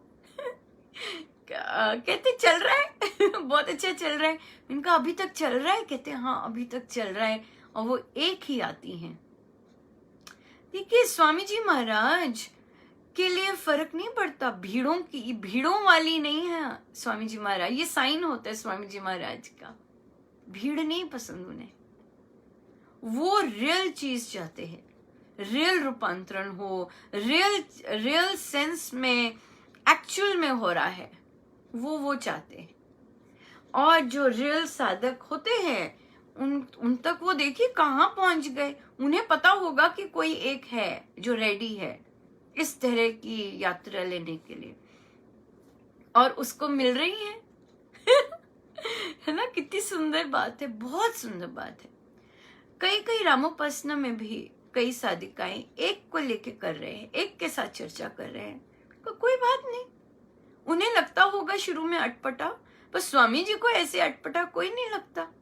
Speaker 1: कहते चल रहा है बहुत अच्छा चल रहा है। इनका अभी तक चल रहा है, कहते हाँ अभी तक चल रहा है। और वो एक ही आती हैं। देखिए स्वामी जी महाराज के लिए फर्क नहीं पड़ता, भीड़ों की, भीड़ों वाली नहीं है स्वामी जी महाराज। ये साइन होता है स्वामी जी महाराज का, भीड़ नहीं पसंद उन्हें, वो रियल चीज चाहते हैं, रियल रूपांतरण हो, रियल सेंस में, एक्चुअल में हो रहा है, वो चाहते हैं। और जो रियल साधक होते हैं उन तक वो देखिए कहाँ पहुंच गए। उन्हें पता होगा कि कोई एक है जो रेडी है इस तरह की यात्रा लेने के लिए, और उसको मिल रही है है ना, कितनी सुंदर बात है, बहुत सुंदर बात है। कई रामोपासना में भी कई साधिकाएं एक को लेके कर रहे हैं, एक के साथ चर्चा कर रहे हैं, तो कोई बात नहीं। उन्हें लगता होगा शुरू में अटपटा, पर स्वामी जी को ऐसे अटपटा कोई नहीं लगता।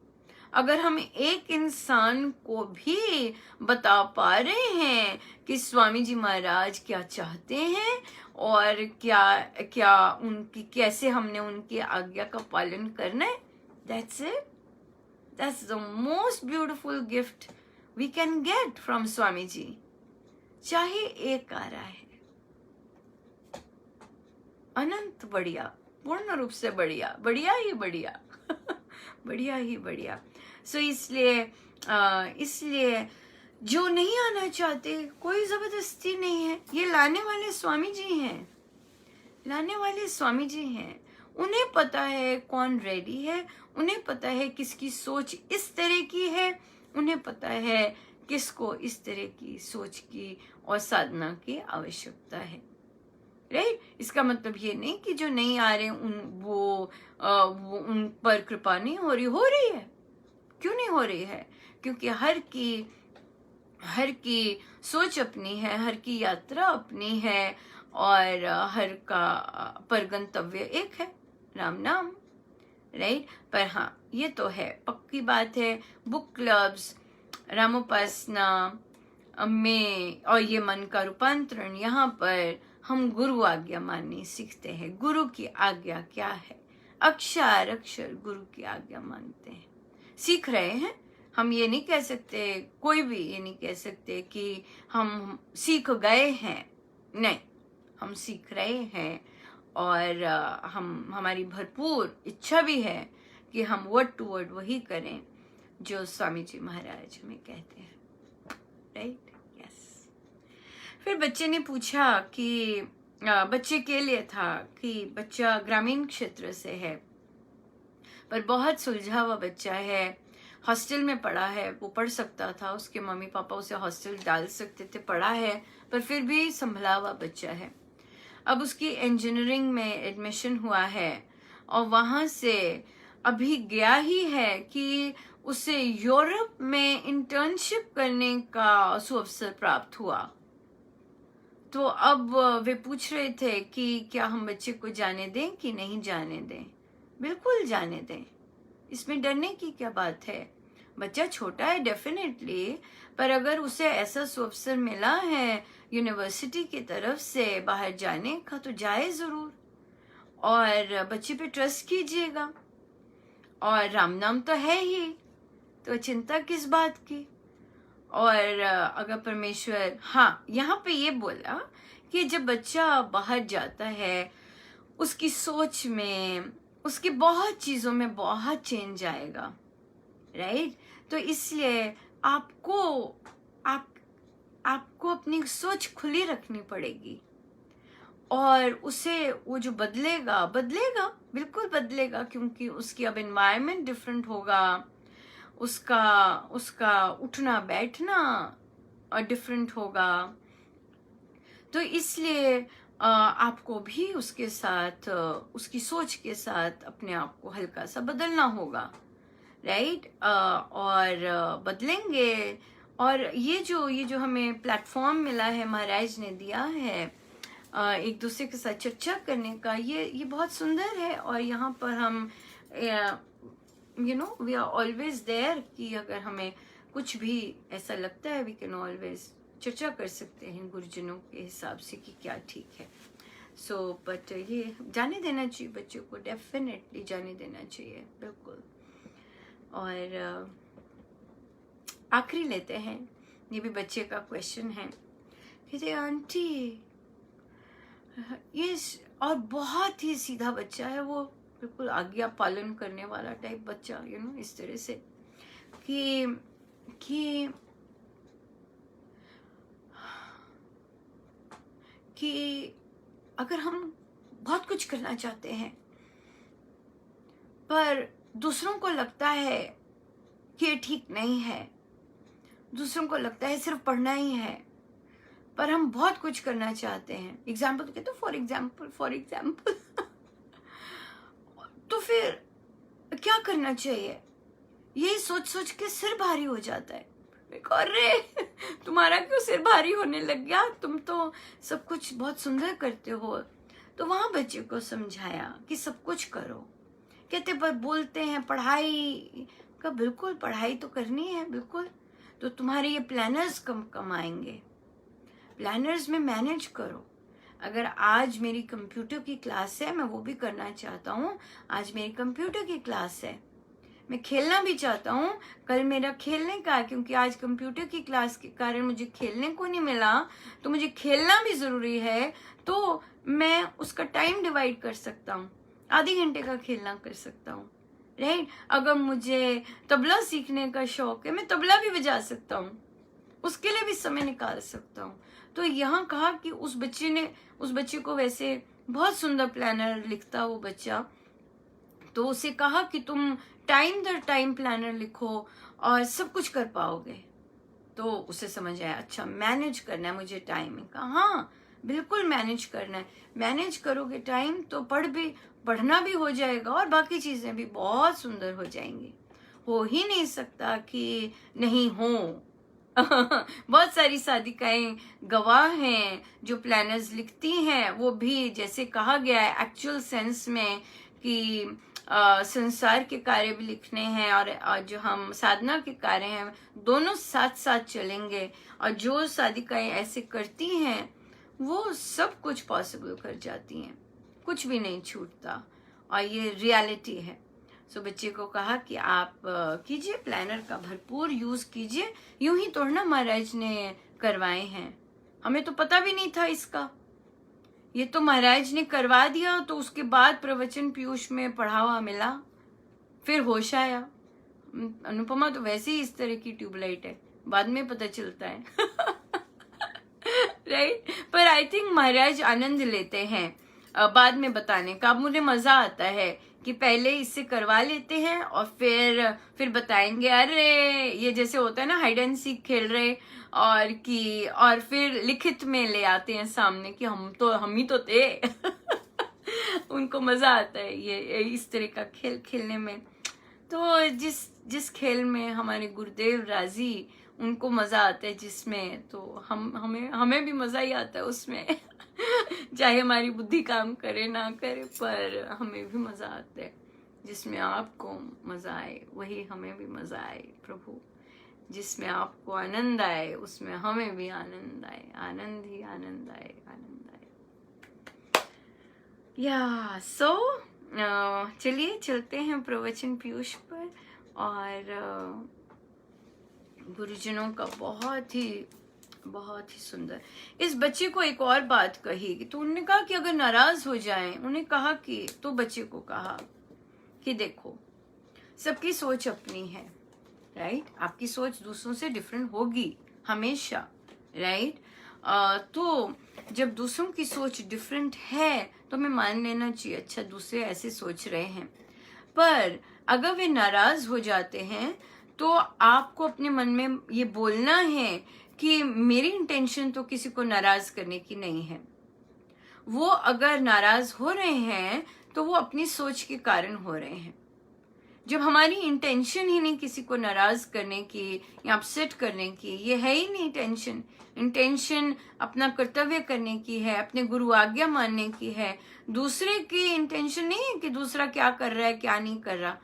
Speaker 1: अगर हम एक इंसान को भी बता पा रहे हैं कि स्वामी जी महाराज क्या चाहते हैं और क्या क्या उनकी, कैसे हमने उनकी आज्ञा का पालन करना है, that's it. That's the most beautiful gift we can get from Swami ji. चाहे एक आ रहा है, अनंत बढ़िया, पूर्ण रूप से बढ़िया, बढ़िया ही बढ़िया बढ़िया ही बढ़िया। सो इसलिए जो नहीं आना चाहते, कोई जबरदस्ती नहीं है, ये लाने वाले स्वामी जी हैं, लाने वाले स्वामी जी हैं। उन्हें पता है कौन रेडी है, उन्हें पता है किसकी सोच इस तरह की है, उन्हें पता है किसको इस तरह की सोच की और साधना की आवश्यकता है, राइट। इसका मतलब ये नहीं कि जो नहीं आ रहे वो उन पर कृपा नहीं हो रही है। क्यों नहीं हो रही है? क्योंकि हर की सोच अपनी है, हर की यात्रा अपनी है, और हर का पर गंतव्य एक है, राम नाम, राइट। पर हाँ ये तो है, पक्की बात है, बुक क्लब्स, रामोपासना में और ये मन का रूपांतरण, यहाँ पर हम गुरु आज्ञा माननी सीखते हैं। गुरु की आज्ञा क्या है? अक्षर अक्षर गुरु की आज्ञा मानते हैं, सीख रहे हैं। हम ये नहीं कह सकते, कोई भी ये नहीं कह सकते कि हम सीख गए हैं, नहीं, हम सीख रहे हैं। और हमारी भरपूर इच्छा भी है कि हम वर्ड टू वर्ड वही करें जो स्वामी जी महाराज हमें कहते हैं, राइट, यस। फिर बच्चे ने पूछा कि बच्चे के लिए था कि बच्चा ग्रामीण क्षेत्र से है, पर बहुत सुलझा हुआ बच्चा है, हॉस्टल में पढ़ा है, वो पढ़ सकता था, उसके मम्मी पापा उसे हॉस्टल डाल सकते थे, पढ़ा है, पर फिर भी संभला हुआ बच्चा है। अब उसकी इंजीनियरिंग में एडमिशन हुआ है और वहां से अभी गया ही है कि उसे यूरोप में इंटर्नशिप करने का सुअवसर प्राप्त हुआ। तो अब वे पूछ रहे थे कि क्या हम बच्चे को जाने दें कि नहीं जाने दें। बिल्कुल जाने दें, इसमें डरने की क्या बात है। बच्चा छोटा है डेफिनेटली, पर अगर उसे ऐसा सुअवसर मिला है यूनिवर्सिटी की तरफ से बाहर जाने का, तो जाए जरूर, और बच्चे पे ट्रस्ट कीजिएगा। और राम नाम तो है ही, तो चिंता किस बात की। और अगर परमेश्वर, हाँ यहाँ पे ये बोला कि जब बच्चा बाहर जाता है, उसकी सोच में, उसकी बहुत चीजों में बहुत चेंज आएगा, राइट। तो इसलिए आपको अपनी सोच खुली रखनी पड़ेगी, और उसे वो जो बदलेगा बिल्कुल बदलेगा, क्योंकि उसकी अब एनवायरनमेंट डिफरेंट होगा, उसका उठना बैठना डिफरेंट होगा। तो इसलिए आपको भी उसके साथ, उसकी सोच के साथ अपने आप को हल्का सा बदलना होगा, राइट। और बदलेंगे। और ये जो हमें प्लेटफॉर्म मिला है, महाराज ने दिया है एक दूसरे के साथ चर्चा करने का, ये बहुत सुंदर है। और यहाँ पर हम वी आर ऑलवेज देयर कि अगर हमें कुछ भी ऐसा लगता है वी कैन ऑलवेज चर्चा कर सकते हैं गुरुजनों के हिसाब से कि क्या ठीक है. सो बट ये जाने देना चाहिए बच्चों को, डेफिनेटली जाने देना चाहिए, बिल्कुल. और आखिरी लेते हैं, ये भी बच्चे का क्वेश्चन है. कहते आंटी ये और बहुत ही सीधा बच्चा है, वो बिल्कुल आज्ञा पालन करने वाला टाइप बच्चा, इस तरह से कि अगर हम बहुत कुछ करना चाहते हैं पर दूसरों को लगता है कि ये ठीक नहीं है, दूसरों को लगता है सिर्फ पढ़ना ही है, पर हम बहुत कुछ करना चाहते हैं. एग्जाम्पल तो कहते फॉर एग्जाम्पल तो फिर क्या करना चाहिए? ये सोच सोच के सिर भारी हो जाता है. अरे तुम्हारा क्यों सिर भारी होने लग गया, तुम तो सब कुछ बहुत सुंदर करते हो. तो वहां बच्चे को समझाया कि सब कुछ करो. कहते पर बोलते हैं पढ़ाई का, बिल्कुल पढ़ाई तो करनी है, बिल्कुल. तो तुम्हारे ये प्लानर्स कम आएंगे, प्लानर्स में मैनेज करो. अगर आज मेरी कंप्यूटर की क्लास है, मैं वो भी करना चाहता हूँ, आज मेरी कंप्यूटर की क्लास है, मैं खेलना भी चाहता हूँ, कल मेरा खेलने का है, क्योंकि आज कंप्यूटर की क्लास के कारण मुझे खेलने को नहीं मिला, तो मुझे खेलना भी जरूरी है, तो मैं उसका टाइम डिवाइड कर सकता हूँ, आधे घंटे का खेलना कर सकता हूँ, राइट. अगर मुझे तबला सीखने का शौक है, मैं तबला भी बजा सकता हूँ, उसके लिए भी समय निकाल सकता हूँ. तो यहाँ कहा कि उस बच्चे को वैसे बहुत सुंदर प्लानर लिखता वो बच्चा, तो उसे कहा कि तुम टाइम दर टाइम प्लानर लिखो और सब कुछ कर पाओगे. तो उसे समझ आया, अच्छा मैनेज करना है मुझे टाइम का. हाँ बिल्कुल मैनेज करना है, मैनेज करोगे टाइम तो पढ़ना भी हो जाएगा और बाकी चीजें भी बहुत सुंदर हो जाएंगी. हो ही नहीं सकता कि नहीं हो. बहुत सारी साधिकाएं गवाह हैं जो प्लानर्स लिखती हैं, वो भी जैसे कहा गया है एक्चुअल सेंस में कि संसार के कार्य भी लिखने हैं और जो हम साधना के कार्य हैं दोनों साथ साथ चलेंगे. और जो साधिकाएं ऐसे करती हैं वो सब कुछ पॉसिबल कर जाती हैं, कुछ भी नहीं छूटता, और ये रियलिटी है. सो बच्चे को कहा कि आप कीजिए प्लानर का भरपूर यूज कीजिए. यूं ही तो ना महाराज ने करवाए हैं, हमें तो पता भी नहीं था इसका, ये तो महाराज ने करवा दिया, तो उसके बाद प्रवचन पीयूष में पढ़ा हुआ मिला, फिर होश आया. अनुपमा तो वैसे ही इस तरह की ट्यूबलाइट है, बाद में पता चलता है. राइट. पर आई थिंक महाराज आनंद लेते हैं बाद में बताने का. मुझे मजा आता है कि पहले इससे करवा लेते हैं और फिर बताएंगे. अरे ये जैसे होता है ना हाइड एंड सीक खेल रहे, और फिर लिखित में ले आते हैं सामने कि हम ही तो थे. उनको मजा आता है ये इस तरह का खेल खेलने में. तो जिस खेल में हमारे गुरुदेव राजी, उनको मजा आता है जिसमें, तो हमें भी मजा ही आता है उसमें. चाहे हमारी बुद्धि काम करे ना करे, पर हमें भी मजा आता है. जिसमें आपको मजा आए वही हमें भी मजा आए प्रभु. जिसमें आपको आनंद आए उसमें हमें भी आनंद आए. आनंद ही आनंद आए, आनंद आए. या सो चलिए चलते हैं प्रवचन पीयूष पर. और गुरुजनों का बहुत ही सुंदर. इस बच्चे को एक और बात कही तो उन्होंने कहा कि अगर नाराज हो जाएं, उन्हें कहा कि, तो बच्चे को कहा कि देखो सबकी सोच अपनी है, राइट. आपकी सोच दूसरों से डिफरेंट होगी हमेशा, राइट. तो जब दूसरों की सोच डिफरेंट है तो हमें मान लेना चाहिए, अच्छा दूसरे ऐसे सोच रहे हैं. पर अगर वे नाराज हो जाते हैं तो आपको अपने मन में ये बोलना है कि मेरी इंटेंशन तो किसी को नाराज करने की नहीं है. वो अगर नाराज हो रहे हैं तो वो अपनी सोच के कारण हो रहे हैं. जब हमारी इंटेंशन ही नहीं किसी को नाराज करने की या अपसेट करने की, ये है ही नहीं टेंशन. इंटेंशन अपना कर्तव्य करने की है, अपने गुरु आज्ञा मानने की है. दूसरे की इंटेंशन नहीं है कि दूसरा क्या कर रहा है क्या नहीं कर रहा.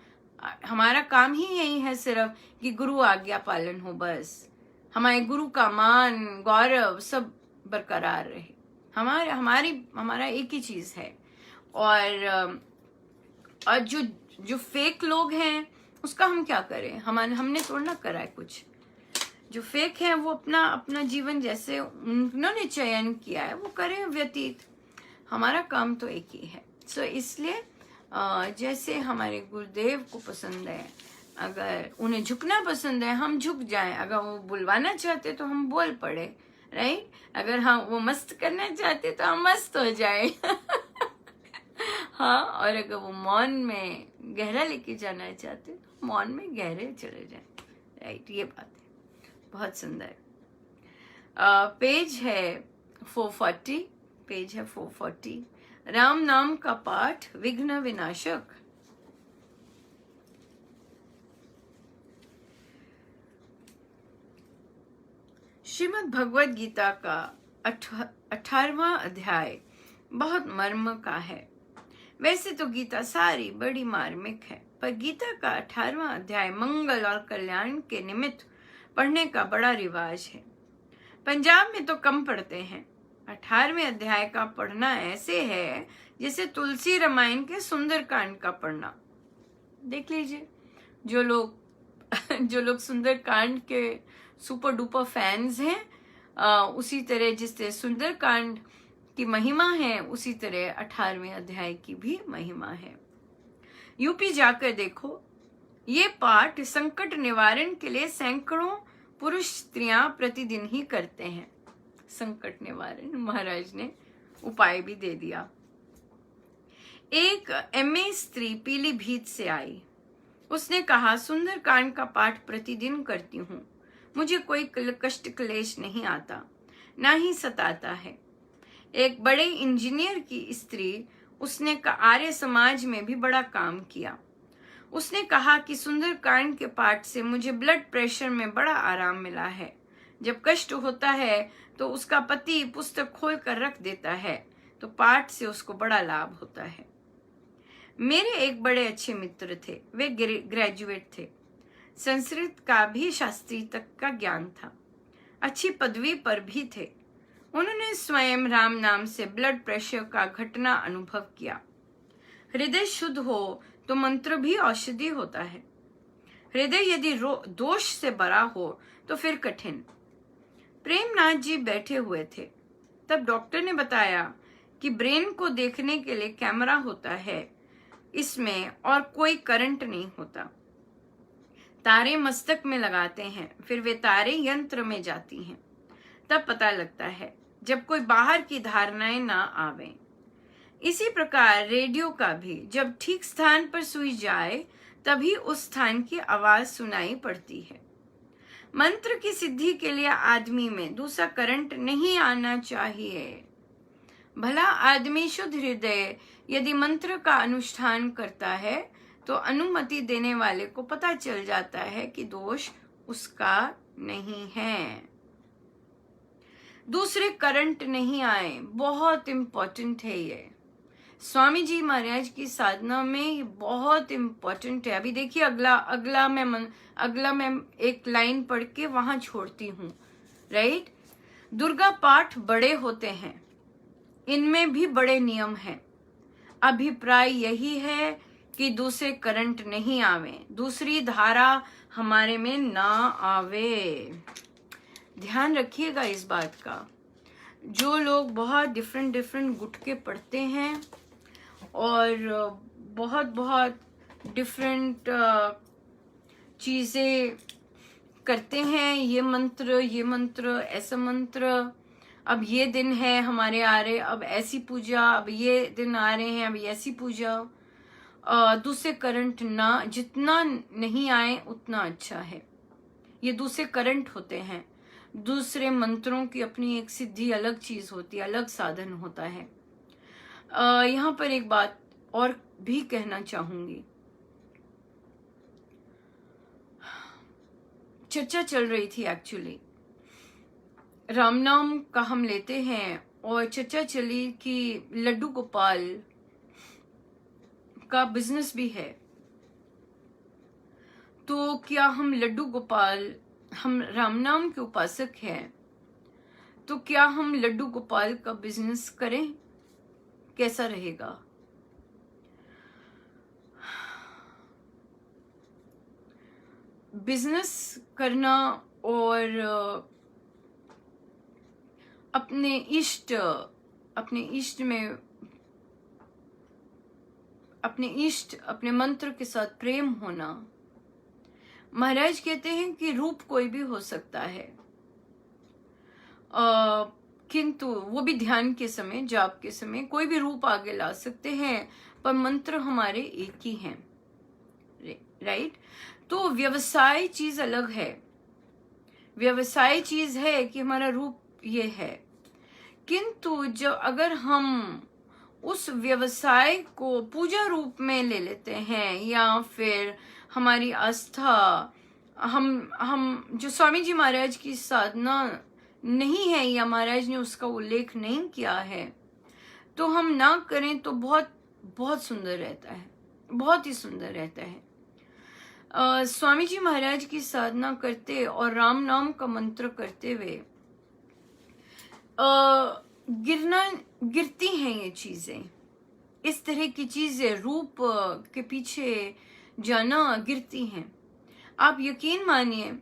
Speaker 1: हमारा काम ही यही है सिर्फ कि गुरु आज्ञा पालन हो, बस हमारे गुरु का मान गौरव सब बरकरार रहे। हमारा एक ही चीज है। और जो फेक लोग हैं उसका हम क्या करें, हमने थोड़ा ना करा है कुछ। जो फेक है वो अपना जीवन जैसे उन्होंने चयन किया है वो करें व्यतीत, हमारा काम तो एक ही है। सो इसलिए जैसे हमारे गुरुदेव को पसंद है, अगर उन्हें झुकना पसंद है हम झुक जाएं, अगर वो बुलवाना चाहते तो हम बोल पड़े, राइट। अगर हम वो मस्त करना चाहते तो हम मस्त हो जाए हाँ, और अगर वो मौन में गहरा लेके जाना चाहते तो मौन में गहरे चले जाए, राइट। ये बात है, बहुत सुंदर। पेज है 440, पेज है 440। राम नाम का पाठ विघ्न विनाशक। श्रीमद् भगवद गीता का 18वां अध्याय बहुत मर्म का है। वैसे तो गीता सारी बड़ी मार्मिक है, पर गीता का 18वां अध्याय मंगल और कल्याण के निमित्त पढ़ने का बड़ा रिवाज है। पंजाब में तो कम पढ़ते हैं। 18वें अध्याय का पढ़ना ऐसे है जैसे तुलसी रामायण के सुंदरकांड का पढ़ना। देख लीजिए, जो लोग सुंदरकांड के सुपर डुपर फैंस हैं, उसी तरह जिस तरह सुंदरकांड की महिमा है उसी तरह 18वें अध्याय की भी महिमा है। यूपी जाकर देखो, ये पाठ संकट निवारण के लिए सैकड़ों पुरुष स्त्रियां प्रतिदिन ही करते हैं। संकट निवारण महाराज ने उपाय भी दे दिया। एक एमए स्त्री पीलीभीत से आई। उसने कहा, सुंदरकांड का पाठ प्रतिदिन करती हूँ, मुझे कोई कष्ट क्लेश नहीं आता, ना ही सताता है। एक बड़े इंजीनियर की स्त्री, उसने आर्य समाज में भी बड़ा काम किया। उसने कहा कि सुंदरकांड के पाठ से मुझे ब्लड प्रेशर में बड़ा आराम मिला है। जब कष्ट होता है तो उसका पति पुस्तक खोल कर रख देता है, तो पाठ से उसको बड़ा लाभ होता है। मेरे एक बड़े अच्छे मित्र थे, वे ग्रेजुएट थे, संस्कृत का भी शास्त्री तक का ज्ञान था, अच्छी पदवी पर भी थे। उन्होंने स्वयं राम नाम से ब्लड प्रेशर का घटना अनुभव किया। हृदय शुद्ध हो तो मंत्र भी औषधि होता है। हृदय यदि दोष से भरा हो तो फिर कठिन। प्रेमनाथ जी बैठे हुए थे, तब डॉक्टर ने बताया कि ब्रेन को देखने के लिए कैमरा होता है, इसमें और कोई करंट नहीं होता। तारे मस्तक में लगाते हैं, फिर वे तारे यंत्र में जाती हैं, तब पता लगता है, जब कोई बाहर की धारणाएं ना आवे। इसी प्रकार रेडियो का भी जब ठीक स्थान पर सुई जाए तभी उस स्थान की आवाज सुनाई पड़ती है। मंत्र की सिद्धि के लिए आदमी में दूसरा करंट नहीं आना चाहिए। भला आदमी शुद्ध हृदय यदि मंत्र का अनुष्ठान करता है तो अनुमति देने वाले को पता चल जाता है कि दोष उसका नहीं है। दूसरे करंट नहीं आए, बहुत इंपॉर्टेंट है ये। स्वामी जी महाराज की साधना में ये बहुत इंपॉर्टेंट है। अभी देखिए अगला मैं एक लाइन पढ़ के वहां छोड़ती हूँ, राइट। दुर्गा पाठ बड़े होते हैं, इनमें भी बड़े नियम हैं। अभिप्राय यही है कि दूसरे करंट नहीं आवे, दूसरी धारा हमारे में ना आवे। ध्यान रखिएगा इस बात का। जो लोग बहुत डिफरेंट गुटके पढ़ते हैं और बहुत डिफरेंट चीजें करते हैं, ये मंत्र ऐसा मंत्र, अब ये दिन है हमारे आ रहे, अब ऐसी पूजा, अब ये दिन आ रहे हैं, अब ऐसी पूजा। दूसरे करंट ना जितना नहीं आए उतना अच्छा है। ये दूसरे करंट होते हैं। दूसरे मंत्रों की अपनी एक सिद्धि अलग चीज होती है, अलग साधन होता है। यहाँ पर एक बात और भी कहना चाहूंगी। चर्चा चल रही थी एक्चुअली, राम नाम का हम लेते हैं, और चर्चा चली कि लड्डू गोपाल का बिजनेस भी है। तो क्या हम लड्डू गोपाल, हम राम नाम के उपासक हैं, तो क्या हम लड्डू गोपाल का बिजनेस करें? कैसा रहेगा? बिजनेस करना और अपने इष्ट में, अपने मंत्र के साथ प्रेम होना। महाराज कहते हैं कि रूप कोई भी हो सकता है, किंतु वो भी ध्यान के समय, जाप के समय कोई भी रूप आगे ला सकते हैं, पर मंत्र हमारे एक ही हैं, राइट? तो व्यवसाय चीज अलग है। व्यवसाय चीज है कि हमारा रूप ये है, किंतु जब अगर हम उस व्यवसाय को पूजा रूप में ले लेते हैं, या फिर हमारी आस्था, हम जो स्वामी जी महाराज की साधना नहीं है, या महाराज ने उसका उल्लेख नहीं किया है, तो हम ना करें तो बहुत बहुत सुंदर रहता है, बहुत ही सुंदर रहता है। स्वामी जी महाराज की साधना करते और राम नाम का मंत्र करते हुए गिरती हैं ये चीजें, इस तरह की चीजें रूप के पीछे जाना गिरती हैं। आप यकीन मानिए,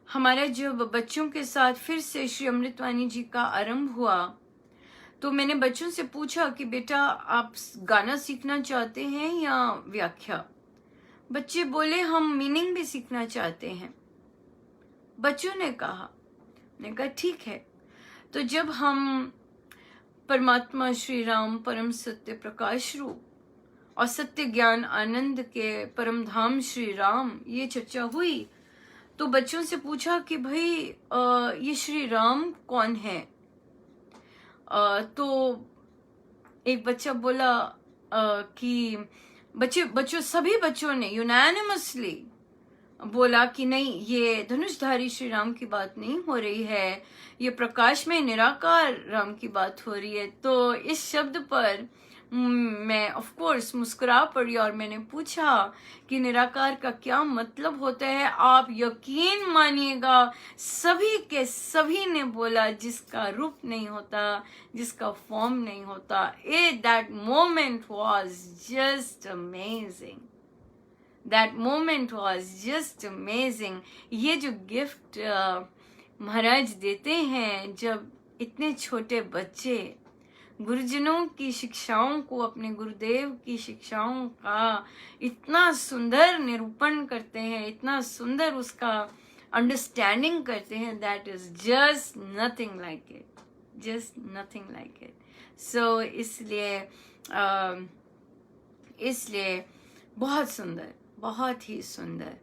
Speaker 1: हमारा जब बच्चों के साथ फिर से श्री अमृतवाणी जी का आरंभ हुआ, तो मैंने बच्चों से पूछा कि बेटा आप गाना सीखना चाहते हैं या व्याख्या? बच्चे बोले हम मीनिंग भी सीखना चाहते हैं। बच्चों ने कहा, मैंने कहा ठीक है। तो जब हम परमात्मा श्री राम परम सत्य प्रकाश रूप और सत्य ज्ञान आनंद के परम धाम श्री राम, ये चर्चा हुई, तो बच्चों से पूछा कि भाई ये श्री राम कौन है? तो एक बच्चा बोला कि बच्चों सभी बच्चों ने यूनानिमसली बोला कि नहीं, ये धनुषधारी श्री राम की बात नहीं हो रही है, ये प्रकाश में निराकार राम की बात हो रही है। तो इस शब्द पर मैं ऑफ कोर्स मुस्कुरा पड़ी और मैंने पूछा कि निराकार का क्या मतलब होता है? आप यकीन मानिएगा, सभी के सभी ने बोला जिसका रूप नहीं होता, जिसका फॉर्म नहीं होता। That moment was just amazing, that moment was just amazing. ये जो गिफ्ट महाराज देते हैं, जब इतने छोटे बच्चे गुरुजनों की शिक्षाओं को, अपने गुरुदेव की शिक्षाओं का इतना सुंदर निरूपण करते हैं, इतना सुंदर उसका अंडरस्टैंडिंग करते हैं, that is just nothing like it, just nothing like it. So इसलिए बहुत सुंदर, बहुत ही सुंदर।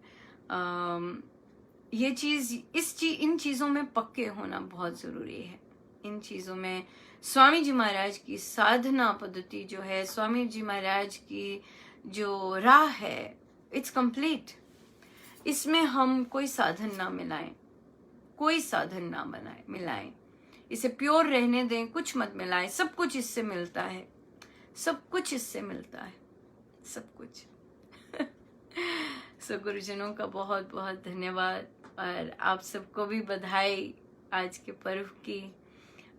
Speaker 1: ये चीज, इन चीजों में पक्के होना बहुत जरूरी है। इन चीजों में स्वामी जी महाराज की साधना पद्धति जो है, स्वामी जी महाराज की जो राह है, इट्स कंप्लीट। इसमें हम कोई साधन ना मिलाएं, कोई साधन ना मिलाएं, इसे प्योर रहने दें, कुछ मत मिलाएं। सब कुछ इससे मिलता है, सब कुछ इससे मिलता है, सब कुछ। सो गुरुजनों का बहुत बहुत धन्यवाद, और आप सबको भी बधाई आज के पर्व की,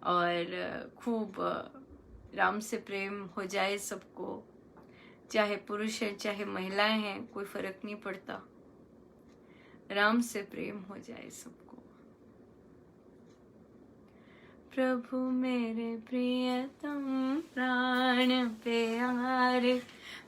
Speaker 1: और खूब राम से प्रेम हो जाए सबको, चाहे पुरुष है चाहे महिलाएं हैं, कोई फर्क नहीं पड़ता, राम से प्रेम हो जाए सबको। प्रभु मेरे प्रियतम प्राण प्यारे,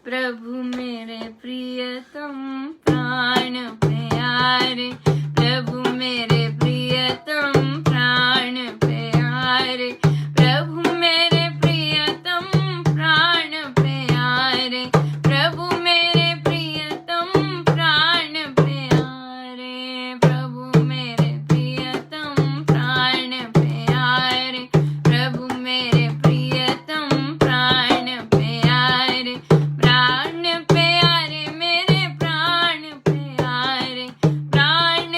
Speaker 1: प्रभु मेरे प्रियतम प्राण प्यारे, प्रभु मेरे प्रियतम प्राण प्यारे, प्रभु मेरे प्रियतम प्राण प्यारे, प्रभु मेरे प्रियतम प्राण प्यारे, प्रभु मेरे प्रियतम प्राण प्यारे, प्रभु मेरे प्रियतम प्राण प्यारे, प्राण प्यारे मेरे प्राण प्यारे, प्राण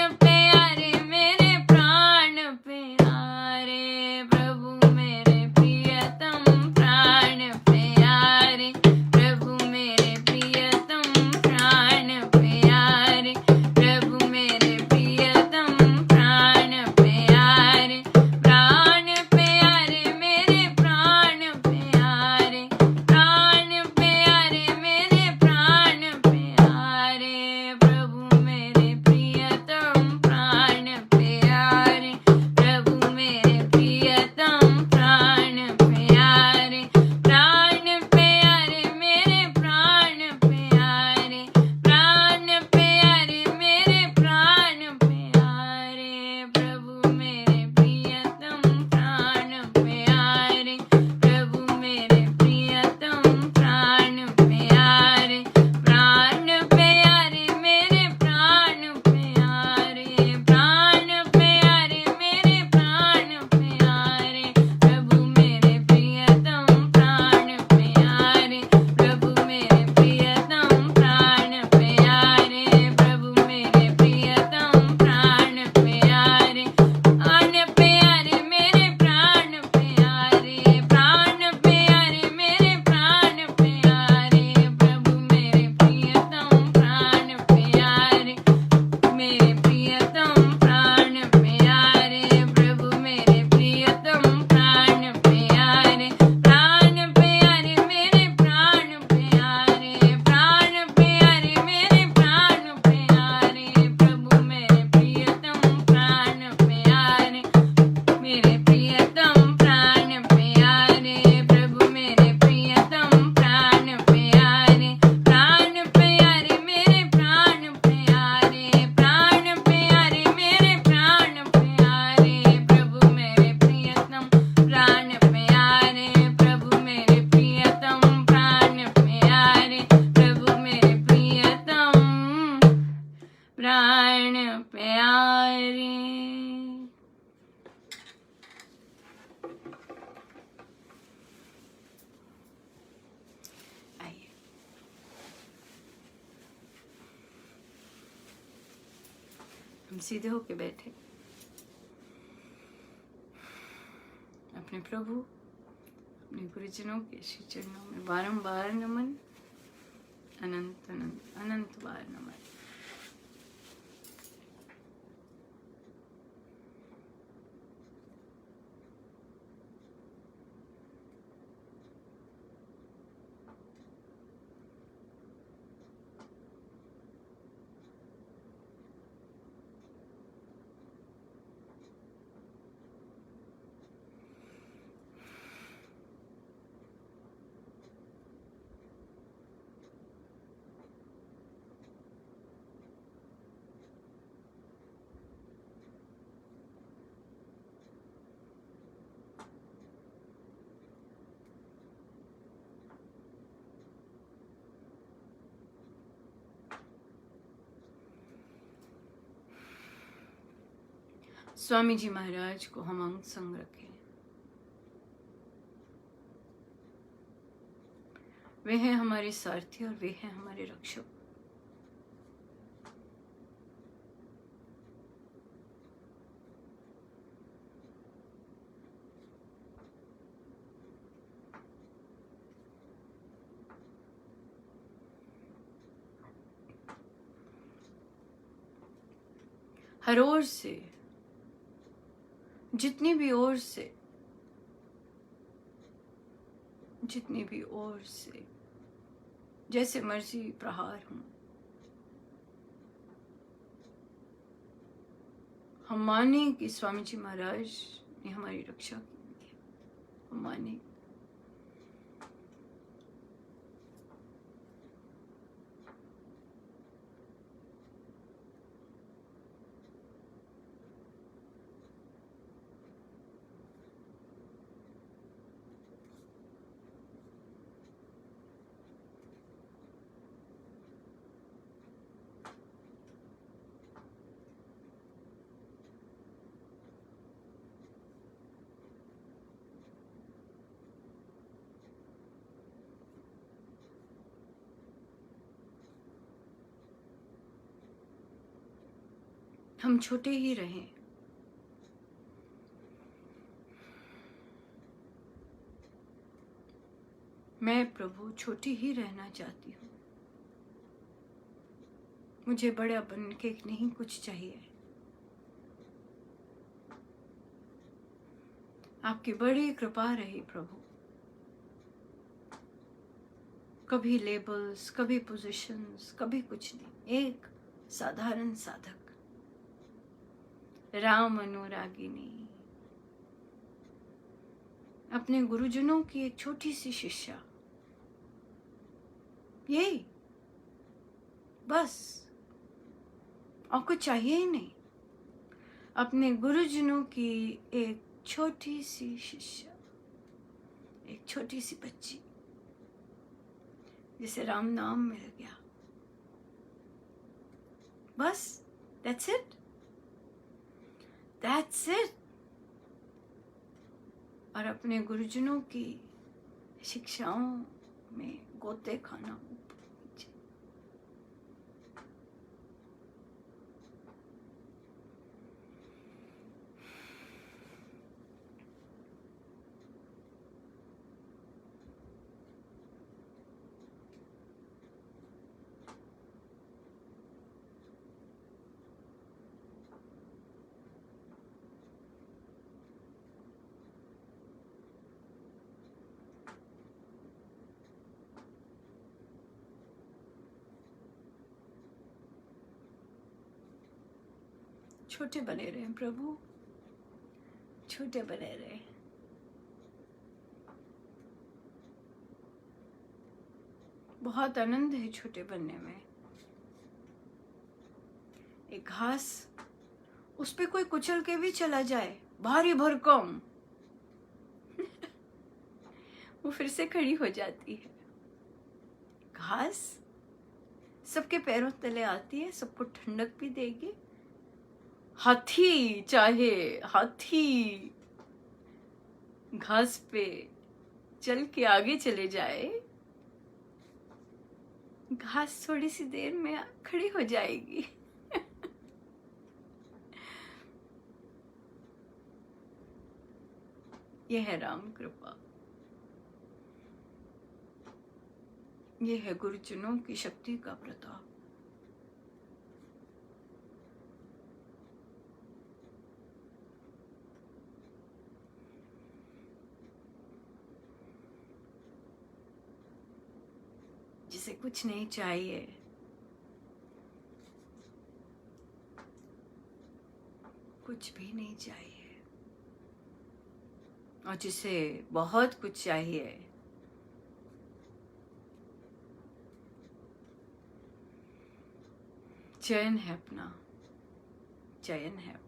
Speaker 1: हम सीधे होके बैठे, अपने प्रभु, अपने गुरुजनों के श्री चरणों में बारंबार नमन, अनंत अनंत अनंत बार नमन। स्वामी जी महाराज को हम अंग संग रखें। वे हैं हमारे सारथी और वे हैं हमारे रक्षक। हर ओर से, जितनी भी ओर से जैसे मर्जी प्रहार हों, हम माने कि स्वामी जी महाराज ने हमारी रक्षा की है। हम माने हम छोटे ही रहें। मैं प्रभु छोटी ही रहना चाहती हूँ। मुझे बड़ा बन के नहीं कुछ चाहिए। आपकी बड़ी कृपा रही प्रभु। कभी लेबल्स, कभी पोजीशंस, कभी कुछ नहीं। एक साधारण साधक, राम अनुरागिनी, अपने गुरुजनों की एक छोटी सी शिष्या। यही बस, और कुछ चाहिए ही नहीं। अपने गुरुजनों की एक छोटी सी शिष्या, एक छोटी सी बच्ची जिसे राम नाम मिल गया। बस, that's it. That's it. और अपने गुरुजनों की शिक्षाओं में गोते खाना। छोटे बने रहे प्रभु, छोटे बने रहे। बहुत आनंद है छोटे बनने में। एक घास, उस पे कोई कुचल के भी चला जाए, भारी भरकम वो फिर से खड़ी हो जाती है। घास सबके पैरों तले आती है, सबको ठंडक भी देगी। हाथी, चाहे हाथी घास पे चल के आगे चले जाए, घास थोड़ी सी देर में खड़ी हो जाएगी ये है राम कृपा, ये है गुरुजनों की शक्ति का प्रताप। जिसे कुछ नहीं चाहिए, कुछ भी नहीं चाहिए, और जिसे बहुत कुछ चाहिए, चयन है अपना, चयन है अपना।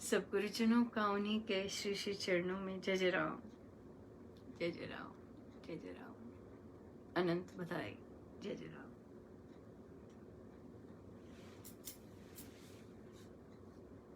Speaker 1: सब गुरुजनों का उन्हीं के श्री श्री चरणों में जय जय राम, जय जय राम, जय जय राम, अनंत बधाई, जय जय राम।